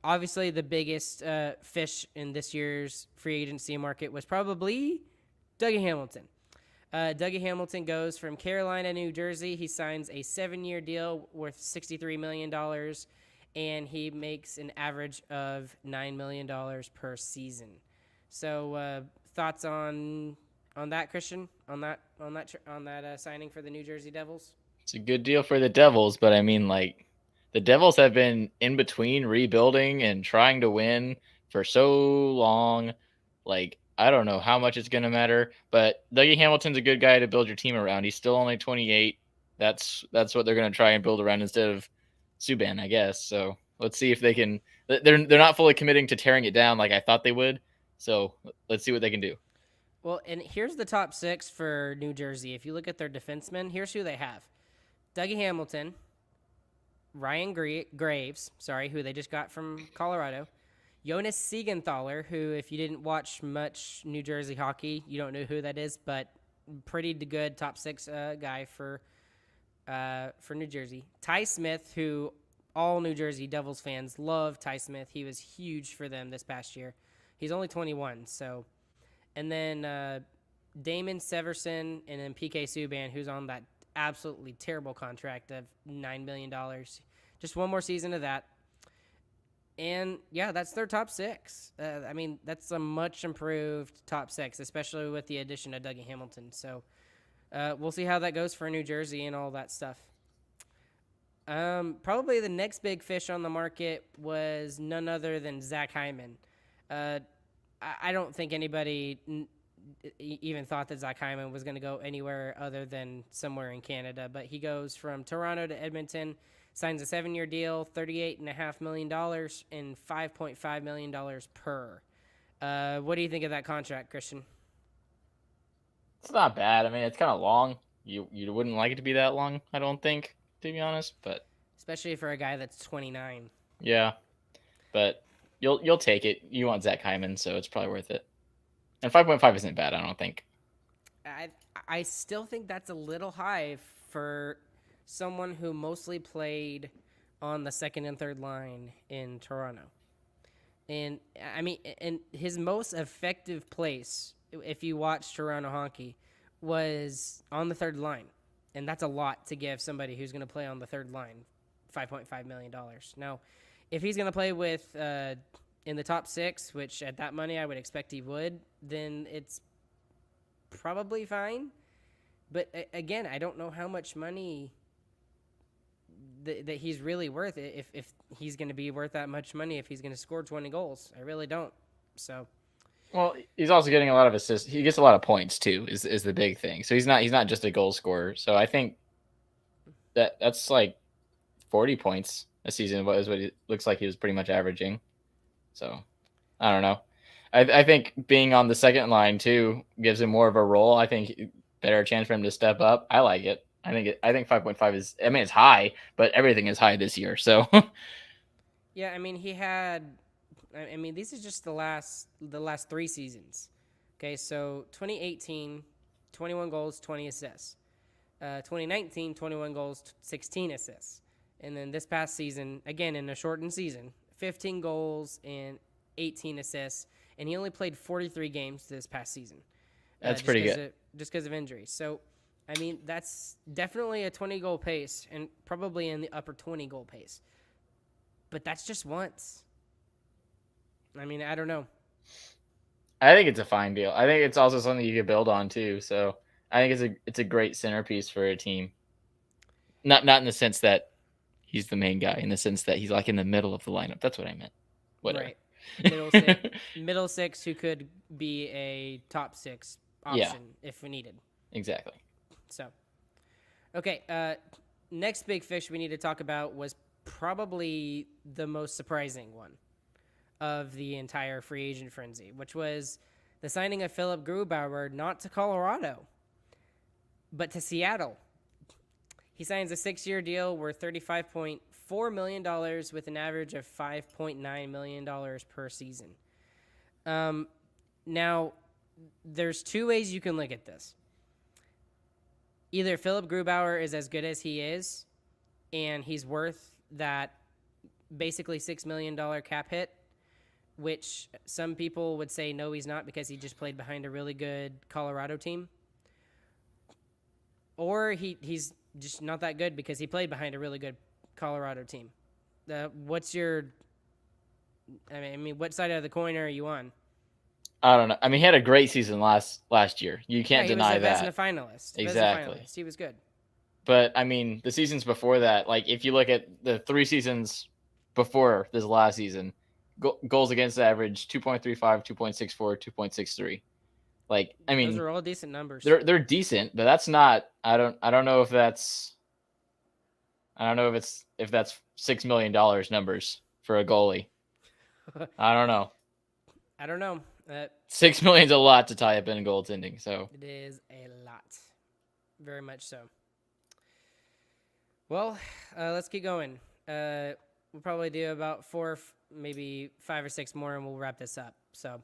Obviously, the biggest fish in this year's free agency market was probably Dougie Hamilton. Dougie Hamilton goes from Carolina, New Jersey. He signs a 7-year deal worth $63 million, and he makes an average of $9 million per season. So, thoughts on that, Christian? On that signing for the New Jersey Devils? It's a good deal for the Devils, but I mean, like, the Devils have been in between rebuilding and trying to win for so long. Like, I don't know how much it's going to matter, but Dougie Hamilton's a good guy to build your team around. He's still only 28. That's what they're going to try and build around instead of Subban, I guess. So let's see if they can. They're not fully committing to tearing it down like I thought they would. So let's see what they can do. Well, and here's the top 6 for New Jersey. If you look at their defensemen, here's who they have: Dougie Hamilton, Ryan Graves, who they just got from Colorado, Jonas Siegenthaler, who, if you didn't watch much New Jersey hockey, you don't know who that is, but pretty good top 6 guy for New Jersey. Ty Smith, who all New Jersey Devils fans love. Ty Smith, he was huge for them this past year. He's only 21, so. And then Damon Severson, and then PK Subban, who's on that absolutely terrible contract of $9 million. Just one more season of that. And, yeah, that's their top 6. I mean, that's a much improved top 6, especially with the addition of Dougie Hamilton. So we'll see how that goes for New Jersey and all that stuff. Probably the next big fish on the market was none other than Zach Hyman. I don't think anybody even thought that Zach Hyman was going to go anywhere other than somewhere in Canada, but he goes from Toronto to Edmonton, signs a 7-year deal, $38.5 million and $5.5 million per. What do you think of that contract, Christian? It's not bad. I mean, it's kind of long. You wouldn't like it to be that long, I don't think, to be honest. But especially for a guy that's 29. Yeah, but you'll take it. You want Zach Hyman, so it's probably worth it. And 5.5 isn't bad, I don't think. I still think that's a little high for someone who mostly played on the second and third line in Toronto. And I mean, and his most effective place, if you watch Toronto hockey, was on the third line. And that's a lot to give somebody who's going to play on the third line $5.5 million. Now, if he's going to play with in the top 6, which at that money I would expect he would, then it's probably fine. But again, I don't know how much money that he's really worth. If he's going to be worth that much money, if he's going to score 20 goals, I really don't. So, well, he's also getting a lot of assists. He gets a lot of points too. Is the big thing. So he's not just a goal scorer. So I think that's like 40 points a season. What it looks like he was pretty much averaging. So I don't know. I think being on the second line too gives him more of a role. I think better chance for him to step up. I like it. I think 5.5 is. I mean, it's high, but everything is high this year. So yeah, I mean, he had. I mean, these are just the last 3 seasons. Okay, so 2018, 21 goals, 20 assists. 2019, 21 goals, 16 assists. And then this past season, again in a shortened season, 15 goals and 18 assists. And he only played 43 games this past season. That's pretty good. Just because of injuries. So, I mean, that's definitely a 20-goal pace and probably in the upper 20-goal pace. But that's just once. I mean, I don't know. I think it's a fine deal. I think it's also something you could build on too. So I think it's a great centerpiece for a team. Not in the sense that he's the main guy, in the sense that he's like in the middle of the lineup. That's what I meant. Whatever. Right. Middle six who could be a top 6 option if we needed. Exactly. So, okay. Next big fish we need to talk about was probably the most surprising one of the entire free agent frenzy, which was the signing of Philip Grubauer, not to Colorado, but to Seattle. He signs a 6-year deal worth $35.4 million with an average of $5.9 million per season. Now, there's two ways you can look at this. Either Philip Grubauer is as good as he is, and he's worth that basically $6 million cap hit, which some people would say no, he's not, because he just played behind a really good Colorado team. Or he's just not that good because he played behind a really good Colorado team. What's your... I mean, what side of the coin are you on? I don't know. I mean, he had a great season last year. You can't deny that. He was a finalist. Exactly. He was good. But, I mean, the seasons before that, like, if you look at the 3 seasons before this last season, goals against average, 2.35, 2.64, 2.63. Like, I mean, those are all decent numbers. They're decent, but that's not. I don't know if that's. I don't know if that's $6 million numbers for a goalie. I don't know. I don't know. $6 million is a lot to tie up in goaltending. So it is a lot, very much so. Well, let's keep going. We'll probably do about 4, maybe 5 or 6 more, and we'll wrap this up. So.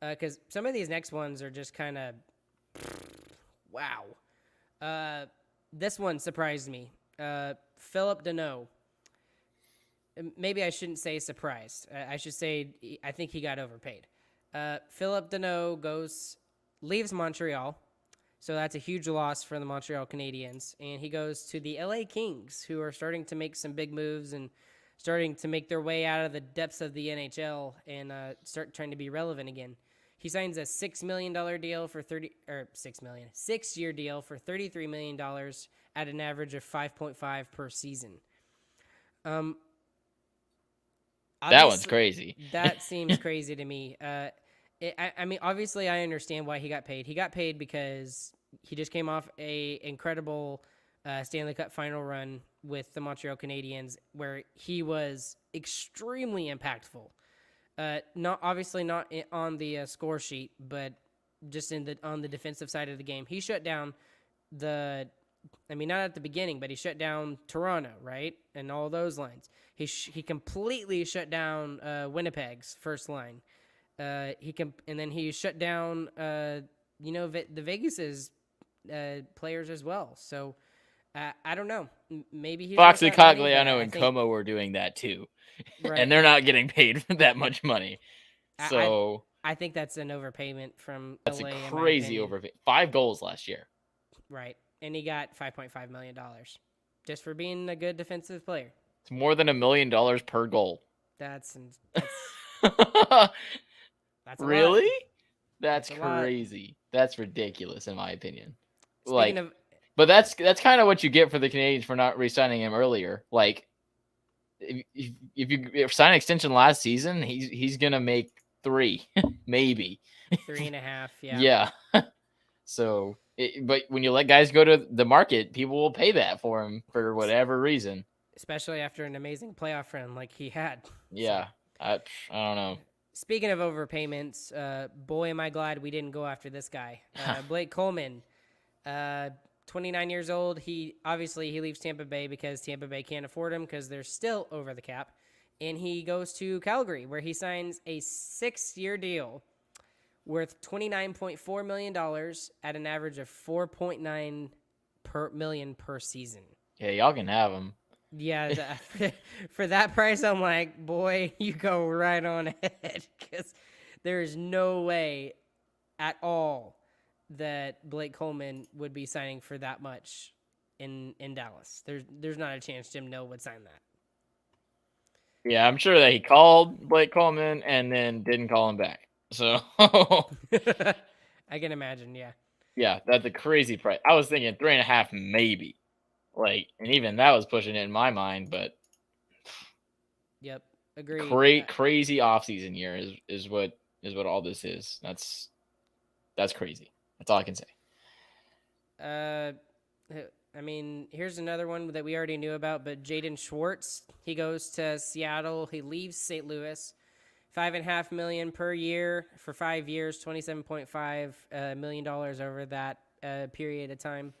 Because some of these next ones are just kind of, wow. This one surprised me. Philip Deneau. Maybe I shouldn't say surprised. I should say I think he got overpaid. Philip Deneau leaves Montreal, so that's a huge loss for the Montreal Canadiens, and he goes to the LA Kings, who are starting to make some big moves and starting to make their way out of the depths of the NHL and start trying to be relevant again. He signs a $6 million deal for 6-year deal for $33 million at an average of 5.5 per season. That one's crazy. That seems crazy to me. I mean, obviously, I understand why he got paid. He got paid because he just came off a incredible Stanley Cup final run with the Montreal Canadiens, where he was extremely impactful. Not on the score sheet, but just on the defensive side of the game. He shut down not at the beginning, but he shut down Toronto, right, and all those lines. He completely shut down Winnipeg's first line. And then he shut down the Vegas's players as well. So I don't know. Maybe he's Foxy, Cogliano, and Como were doing that too. Right. And they're not getting paid that much money. So I think that's an overpayment from that's LA. That's a crazy overpayment. 5 goals last year. Right. And he got $5.5 million just for being a good defensive player. It's more than $1 million per goal. That's really? Lot. That's crazy. That's ridiculous in my opinion. But that's kind of what you get for the Canadiens for not re-signing him earlier. Like, if you sign an extension last season, he's gonna make 3, maybe 3.5. Yeah. Yeah. So, but when you let guys go to the market, people will pay that for him for whatever reason. Especially after an amazing playoff run like he had. Yeah. So. I don't know. Speaking of overpayments, boy, am I glad we didn't go after this guy. Blake Coleman, 29 years old. He leaves Tampa Bay because Tampa Bay can't afford him because they're still over the cap. And he goes to Calgary, where he signs a 6-year deal worth $29.4 million at an average of $4.9 million per season. Yeah, y'all can have him. Yeah, for that price, I'm like, boy, you go right on ahead, because there is no way at all that Blake Coleman would be signing for that much in Dallas. There's not a chance Jim Nill would sign that. Yeah, I'm sure that he called Blake Coleman and then didn't call him back. So I can imagine, yeah. Yeah, that's a crazy price. I was thinking 3.5 maybe. Like, and even that was pushing it in my mind, but yep, agreed. Crazy offseason year is what all this is. That's crazy. That's all I can say. I mean, here's another one that we already knew about, but Jaden Schwartz, he goes to Seattle. He leaves St. Louis. $5.5 million per year for 5 years, $27.5 million over that period of time.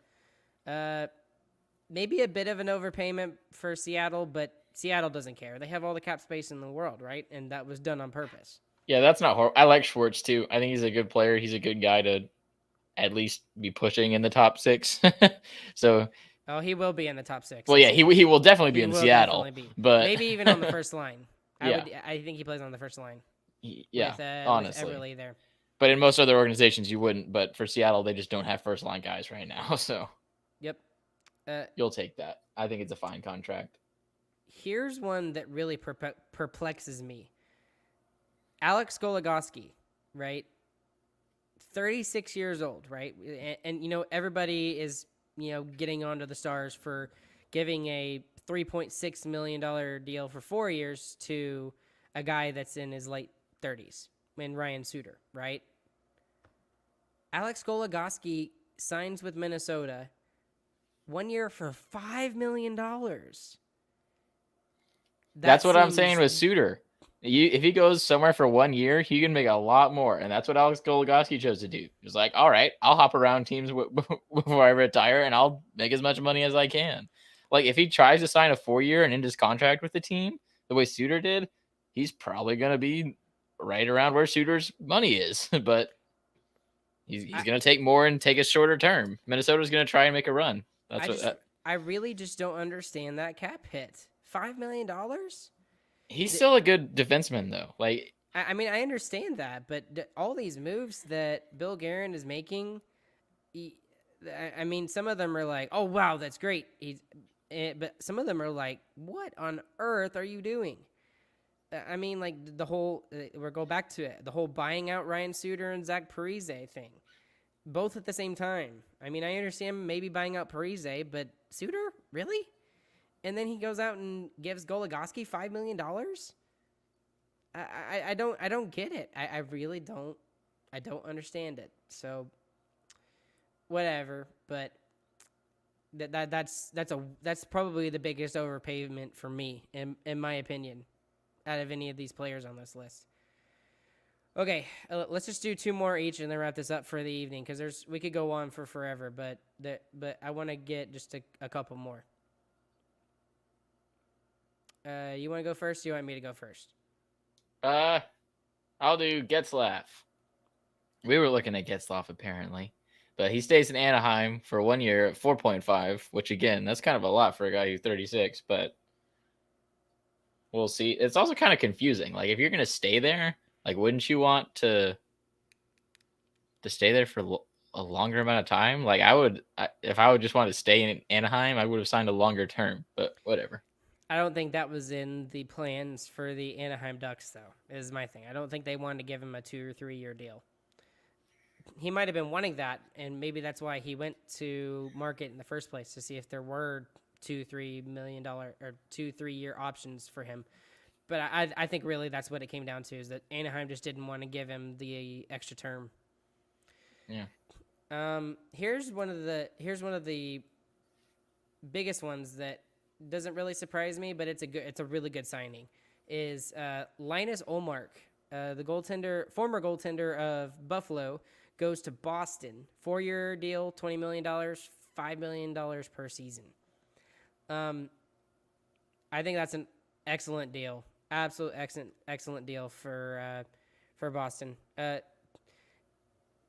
maybe a bit of an overpayment for Seattle, but Seattle doesn't care. They have all the cap space in the world, right? And that was done on purpose. Yeah, that's not horrible. I like Schwartz too. I think he's a good player. He's a good guy to at least be pushing in the top 6. So, Oh, he will be in the top 6. well, yeah, he will definitely be He in will Seattle, definitely be. but Maybe even on the first line. yeah, I think he plays on the first line yeah, with honestly. Everly there. But in most other organizations, you wouldn't. But for Seattle, they just don't have first line guys right now. So, Yep. you'll take that. I think it's a fine contract. Here's one that really perplexes me. Alex Goligoski, right? 36 years old, right? And everybody is, getting onto the Stars for giving a $3.6 million deal for 4 years to a guy that's in his late 30s, and Ryan Suter, right? Alex Goligoski signs with Minnesota 1 year for $5 million. That's what I'm saying with Suter. If he goes somewhere for 1 year, he can make a lot more, and that's what Alex Goligoski chose to do. He was like, all right, I'll hop around teams before I retire, and I'll make as much money as I can. Like, if he tries to sign a 4-year and end his contract with the team the way Suter did, he's probably going to be right around where Suter's money is. But he's going to take more and take a shorter term. Minnesota's going to try and make a run. I really just don't understand that cap hit. $5 million? He's still a good defenseman, though. Like, I mean, I understand that, but all these moves that Bill Guerin is making, I mean, some of them are like, "Oh wow, that's great." But some of them are like, "What on earth are you doing?" I mean, like the whole we'll go back to it, the whole buying out Ryan Suter and Zach Parise thing, both at the same time. I mean, I understand maybe buying out Parise, but Suter, really? And then he goes out and gives Goligoski $5 million. I don't get it. I really don't. I don't understand it. So whatever. But that's probably the biggest overpayment for me, in my opinion, out of any of these players on this list. Okay, let's just do 2 more each and then wrap this up for the evening, because we could go on for forever, but I want to get just a couple more. You want to go first? Or you want me to go first? I'll do Getzlaff. We were looking at Getzlaff apparently, but he stays in Anaheim for 1 year at 4.5, which again, that's kind of a lot for a guy who's 36, but we'll see. It's also kind of confusing. Like, if you're going to stay there, like, wouldn't you want to stay there for a longer amount of time? Like, if I would just want to stay in Anaheim, I would have signed a longer term, but whatever. I don't think that was in the plans for the Anaheim Ducks, though, is my thing. I don't think they wanted to give him a 2 or 3 year deal. He might have been wanting that, and maybe that's why he went to market in the first place, to see if there were $2-3 million or 2-3 year options for him. But I think really that's what it came down to, is that Anaheim just didn't want to give him the extra term. Yeah. Here's one of the biggest ones that doesn't really surprise me, but it's a really good signing. Is Linus Ullmark, the former goaltender of Buffalo, goes to Boston. 4-year deal, $20 million, $5 million per season. I think that's an excellent deal. Absolute excellent deal for Boston.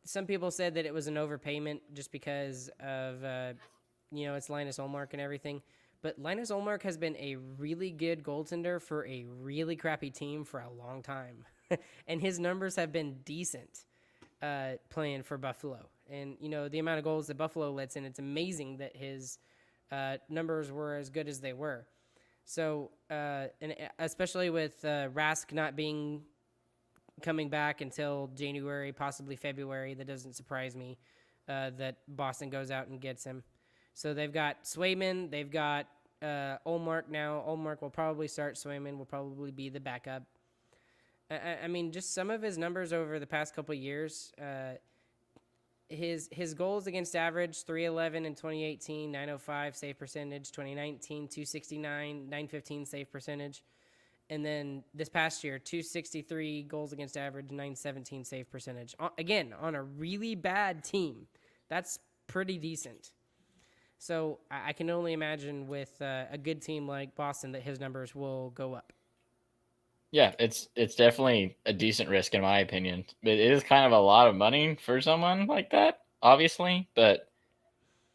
Some people said that it was an overpayment just because of it's Linus Ullmark and everything. But Linus Ullmark has been a really good goaltender for a really crappy team for a long time. And his numbers have been decent playing for Buffalo. And, the amount of goals that Buffalo lets in, it's amazing that his numbers were as good as they were. So, and especially with Rask not coming back until January, possibly February, that doesn't surprise me that Boston goes out and gets him. So they've got Swayman, they've got Ullmark now. Ullmark will probably start. Swayman will probably be the backup. I mean, just some of his numbers over the past couple of years. His goals against average, 311 in 2018, 905 save percentage, 2019, 269, 915 save percentage. And then this past year, 263 goals against average, 917 save percentage. Again, on a really bad team. That's pretty decent. So I can only imagine with a good team like Boston that his numbers will go up. Yeah, it's definitely a decent risk in my opinion. It is kind of a lot of money for someone like that, obviously, but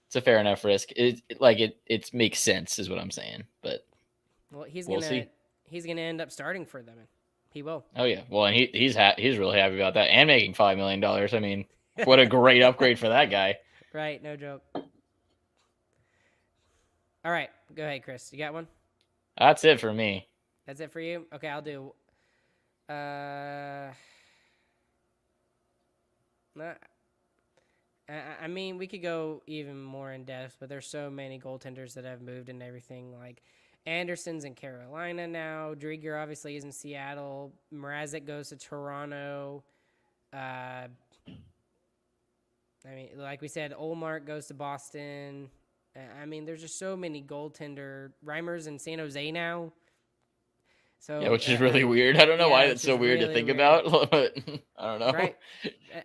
it's a fair enough risk. It makes sense, is what I'm saying. But Well, we'll see. he's gonna end up starting for them. He will. Oh yeah, well, and he's really happy about that, and making $5 million. I mean, what a great upgrade for that guy. Right, no joke. All right, go ahead, Chris. You got one? That's it for me. That's it for you? Okay, I'll do. Uh, nah, I mean, we could go even more in depth, but there's so many goaltenders that have moved and everything. Like Anderson's in Carolina now. Drieger obviously is in Seattle. Mrazek goes to Toronto. I mean, like we said, Olmark goes to Boston. I mean, there's just so many goaltender. Reimer's in San Jose now. So Yeah, which is really weird. I don't know why that's so weird to think about, but I don't know. Right.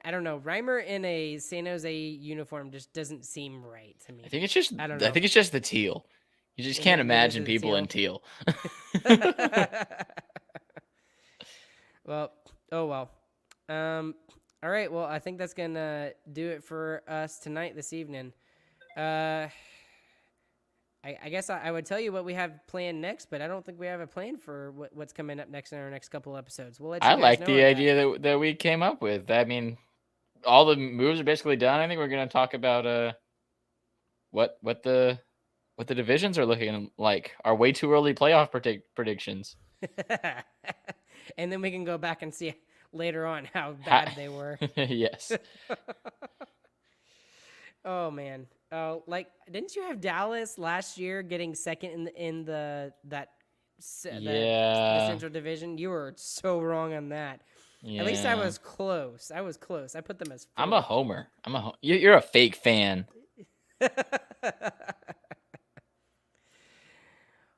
I don't know. Reimer in a San Jose uniform just doesn't seem right to me. I think it's just I don't know. I think it's just the teal. You just can't imagine people in teal. Well, oh well. All right. Well, I think that's gonna do it for us tonight, this evening. I guess I would tell you what we have planned next, but I don't think we have a plan for what's coming up next in our next couple episodes. We'll let you I guys like know the on idea that we came up with. I mean, all the moves are basically done. I think we're gonna talk about what the divisions are looking like. Our way too early playoff predictions. that. And then we can go back and see later on how bad they were. Yes. Oh man. Oh, like didn't you have Dallas last year getting second in the Central Division? You were so wrong on that. Yeah. At least I was close. I put them as fourth. I'm a homer. You're a fake fan.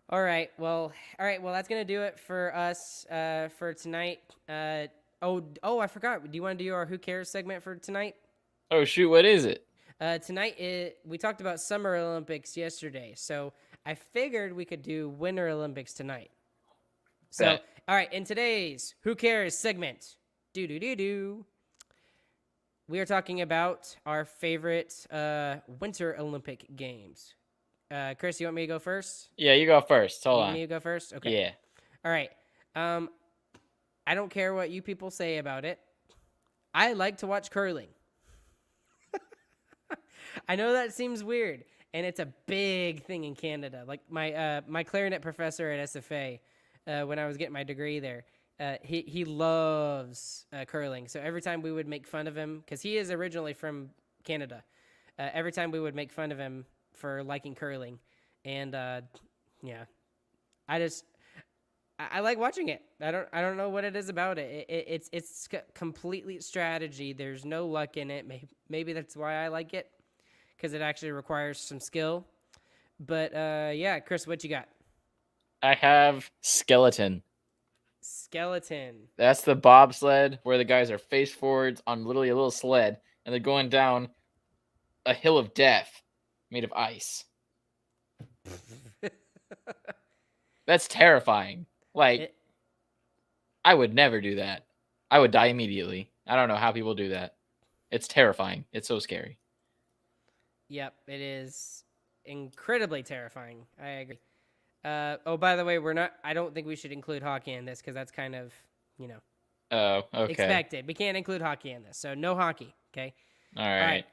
All right. Well, that's going to do it for us for tonight. I forgot. Do you want to do our Who Cares segment for tonight? Oh, shoot. What is it? Tonight, we talked about Summer Olympics yesterday, so I figured we could do Winter Olympics tonight. So, Bet. all right, in today's Who Cares segment, we are talking about our favorite Winter Olympic Games. Chris, you want me to go first? Yeah, you go first. Hold on. You want me to go first? Okay. Yeah. All right. I don't care what you people say about it. I like to watch curling. I know that seems weird, and it's a big thing in Canada. Like my clarinet professor at SFA, when I was getting my degree there, he loves curling. So every time we would make fun of him, because he is originally from Canada, every time we would make fun of him for liking curling, and yeah, I like watching it. I don't know what it is about it. It's completely strategy. There's no luck in it. Maybe that's why I like it, because it actually requires some skill. But yeah, Chris, what you got? I have skeleton. Skeleton. That's the bobsled where the guys are face forwards on literally a little sled, and they're going down a hill of death made of ice. That's terrifying. I would never do that. I would die immediately. I don't know how people do that. It's terrifying. It's so scary. Yep, it is incredibly terrifying. I agree. By the way, I don't think we should include hockey in this because that's kind of, Oh, okay. expected. We can't include hockey in this, so no hockey. Okay. All right.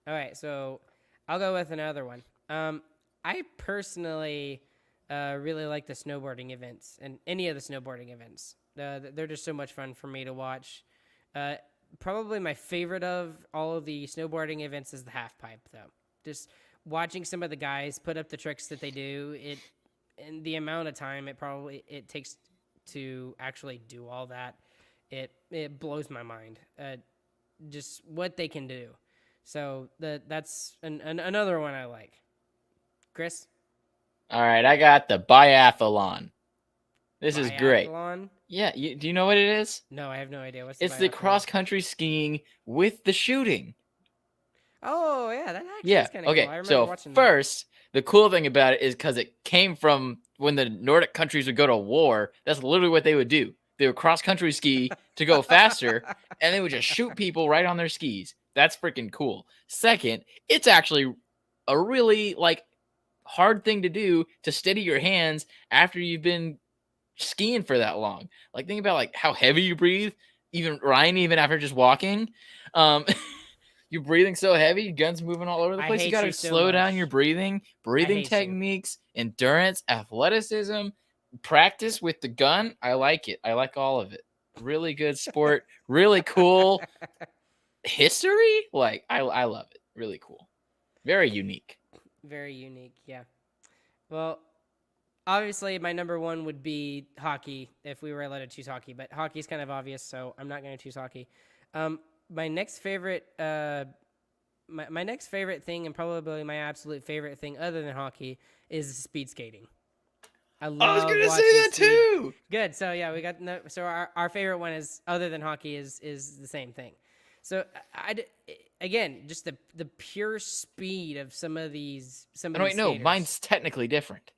All right. So I'll go with another one. I personally really like the snowboarding events and any of the snowboarding events. They're just so much fun for me to watch. Probably my favorite of all of the snowboarding events is the half pipe, though. Just watching some of the guys put up the tricks that they do, and the amount of time it takes to actually do all that, it blows my mind. Just what they can do. So that's another one I like. Chris? All right, I got the biathlon. This is great. Biathlon? Yeah, do you know what it is? No, I have no idea. It's the cross-country skiing with the shooting. Oh yeah, that actually Yeah. is kind of cool. Okay. I remember So watching that. first, the cool thing about it is because it came from when the Nordic countries would go to war. That's literally what they would do. They would cross country ski to go faster, and they would just shoot people right on their skis. That's freaking cool. Second, it's actually a really like hard thing to do to steady your hands after you've been skiing for that long. Like think about like how heavy you breathe, even Ryan, even after just walking. Um, you're breathing so heavy, your gun's moving all over the I place. You hate got to you so slow down your much. breathing, I breathing hate you. techniques, endurance, athleticism, practice with the gun. I like it. I like all of it. Really good sport. Really cool history. Like I love it. Really cool. Very unique. Very unique. Yeah. Well, obviously, my number one would be hockey if we were allowed to choose hockey, but hockey's kind of obvious, so I'm not going to choose hockey. My next favorite, my next favorite thing, and probably my absolute favorite thing other than hockey, is speed skating. I I was love gonna say watching that speed. too. Good. So yeah, we got so our favorite one is other than hockey is the same thing. So again, just the pure speed of some of these Oh, wait, no, skaters. mine's technically different.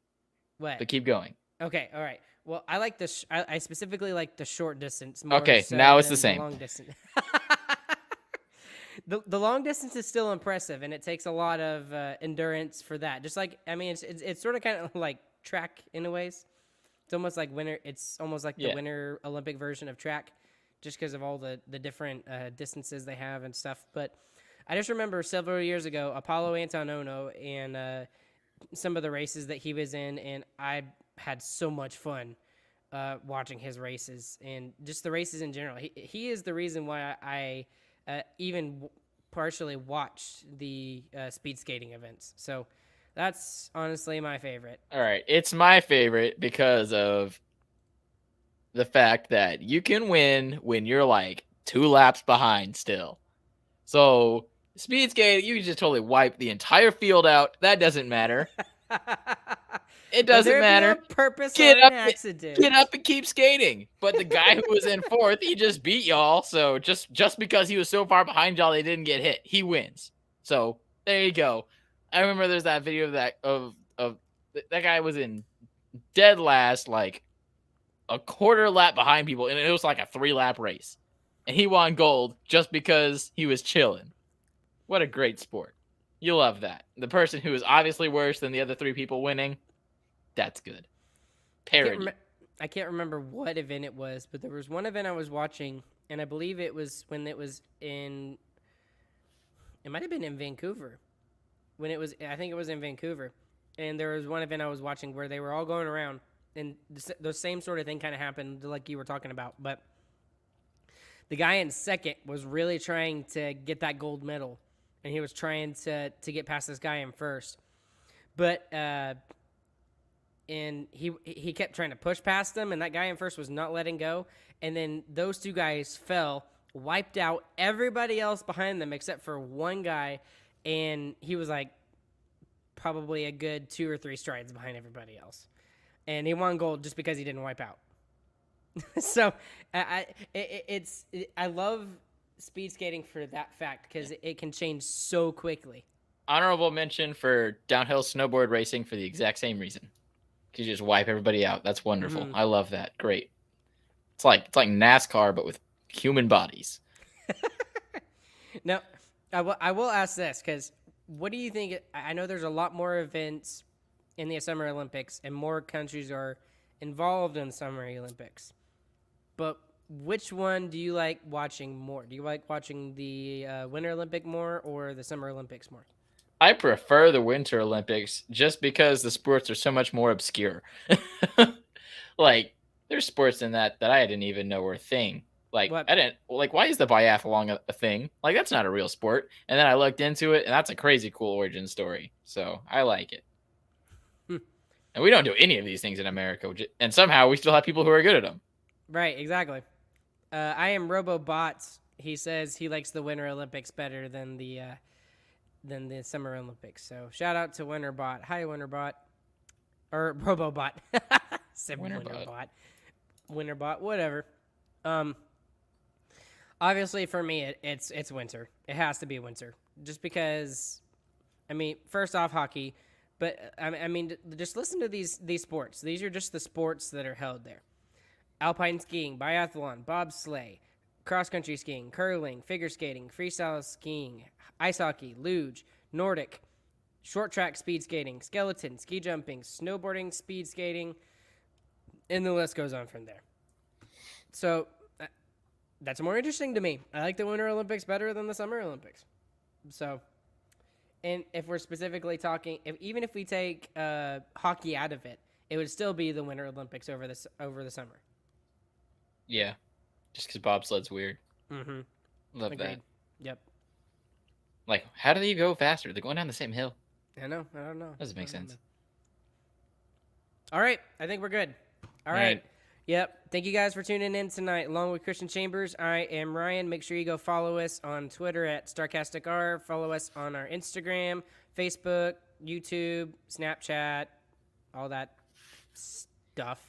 What? But keep going. Okay, all right. Well, I like the I specifically like the short distance more Okay, so now it's the than same. long distance. The long distance is still impressive, and it takes a lot of endurance for that. Just like I mean, it's sort of kind of like track in a ways. It's almost like winter. It's almost like the Yeah. winter Olympic version of track, just because of all the different distances they have and stuff. But I just remember several years ago, Apollo Antonono and some of the races that he was in, and I had so much fun watching his races and just the races in general. He is the reason why I even partially watched the speed skating events. So that's honestly my favorite. All right, it's my favorite because of the fact that you can win when you're like 2 laps behind still. So speed skate, you can just totally wipe the entire field out. That doesn't matter. It Let doesn't there be no matter. purpose Get or an up, accident. get up, and keep skating. But the guy who was in fourth, he just beat y'all. So just because he was so far behind y'all, they didn't get hit. He wins. So there you go. I remember there's that video of that guy was in dead last, like a quarter lap behind people, and it was like a 3-lap race, and he won gold just because he was chilling. What a great sport! You love that. The person who is obviously worse than the other 3 people winning, that's good. Parody. I can't remember what event it was, but there was one event I was watching, and I believe it was when it was in. It might have been in Vancouver. When it was, I think it was in Vancouver, and there was one event I was watching where they were all going around, and the same sort of thing kind of happened, like you were talking about. But the guy in second was really trying to get that gold medal, and he was trying to get past this guy in first, but and he kept trying to push past him, and that guy in first was not letting go, and then those 2 guys fell, wiped out everybody else behind them except for one guy, and he was like probably a good 2 or 3 strides behind everybody else, and he won gold just because he didn't wipe out. So I love speed skating for that fact because it can change so quickly. Honorable mention for downhill snowboard racing for the exact same reason. You just wipe everybody out. That's wonderful. I love that. Great. It's like NASCAR but with human bodies. Now, I will ask this because what do you think? I know there's a lot more events in the Summer Olympics and more countries are involved in the Summer Olympics. But which one do you like watching more? Do you like watching the Winter Olympic more or the Summer Olympics more? I prefer the Winter Olympics just because the sports are so much more obscure. Like, there's sports in that I didn't even know were a thing. Like, What? I didn't, like, why is the biathlon a thing? Like, that's not a real sport. And then I looked into it, and that's a crazy cool origin story. So, I like it. And we don't do any of these things in America. And somehow we still have people who are good at them. Right, exactly. I am RoboBots. He says he likes the Winter Olympics better than the Summer Olympics. So shout out to Winterbot. Hi, Winterbot. Or RoboBot. Said Winterbot. Winterbot, whatever. Obviously for me it's winter. It has to be winter. just because, I mean, first off, hockey, but I mean, just listen to these sports. These are just the sports that are held there: alpine skiing, biathlon, bobsleigh, cross country skiing, curling, figure skating, freestyle skiing, ice hockey, luge, Nordic, short track speed skating, skeleton, ski jumping, snowboarding, speed skating, and the list goes on from there. So that's more interesting to me. I like the Winter Olympics better than the Summer Olympics. So, and if we're specifically talking, even if we take hockey out of it, it would still be the Winter Olympics over the summer. Yeah, just because bobsled's weird. Mm-hmm. Love Agreed. that. Yep. Like, how do they go faster? They're going down the same hill. I know. I don't know. Doesn't make sense. All right. I think we're good. All right. Yep. Thank you guys for tuning in tonight. Along with Christian Chambers, I am Ryan. Make sure you go follow us on Twitter at StarcasticR. Follow us on our Instagram, Facebook, YouTube, Snapchat, all that stuff.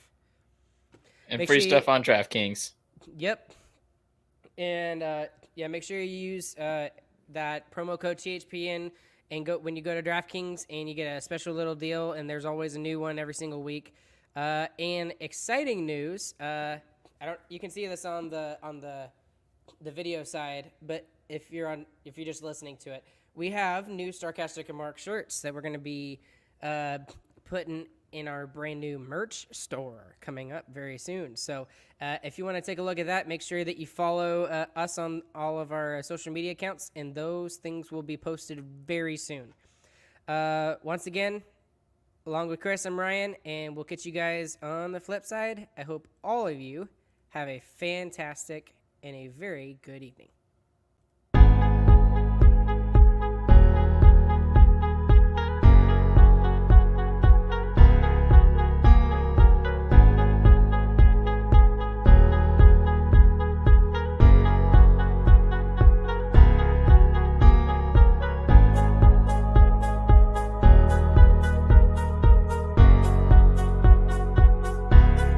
And Make free sure stuff on DraftKings. Yep. And yeah, make sure you use that promo code THPN and go when you go to DraftKings, and you get a special little deal. And there's always a new one every single week. And exciting news. You can see this on the video side, but if you're just listening to it, we have new Starcastic and Mark shirts that we're going to be putting in our brand new merch store coming up very soon. So if you want to take a look at that, make sure that you follow us on all of our social media accounts, and those things will be posted very soon. Once again, along with Chris, I'm Ryan, and we'll catch you guys on the flip side. I hope all of you have a fantastic and a very good evening.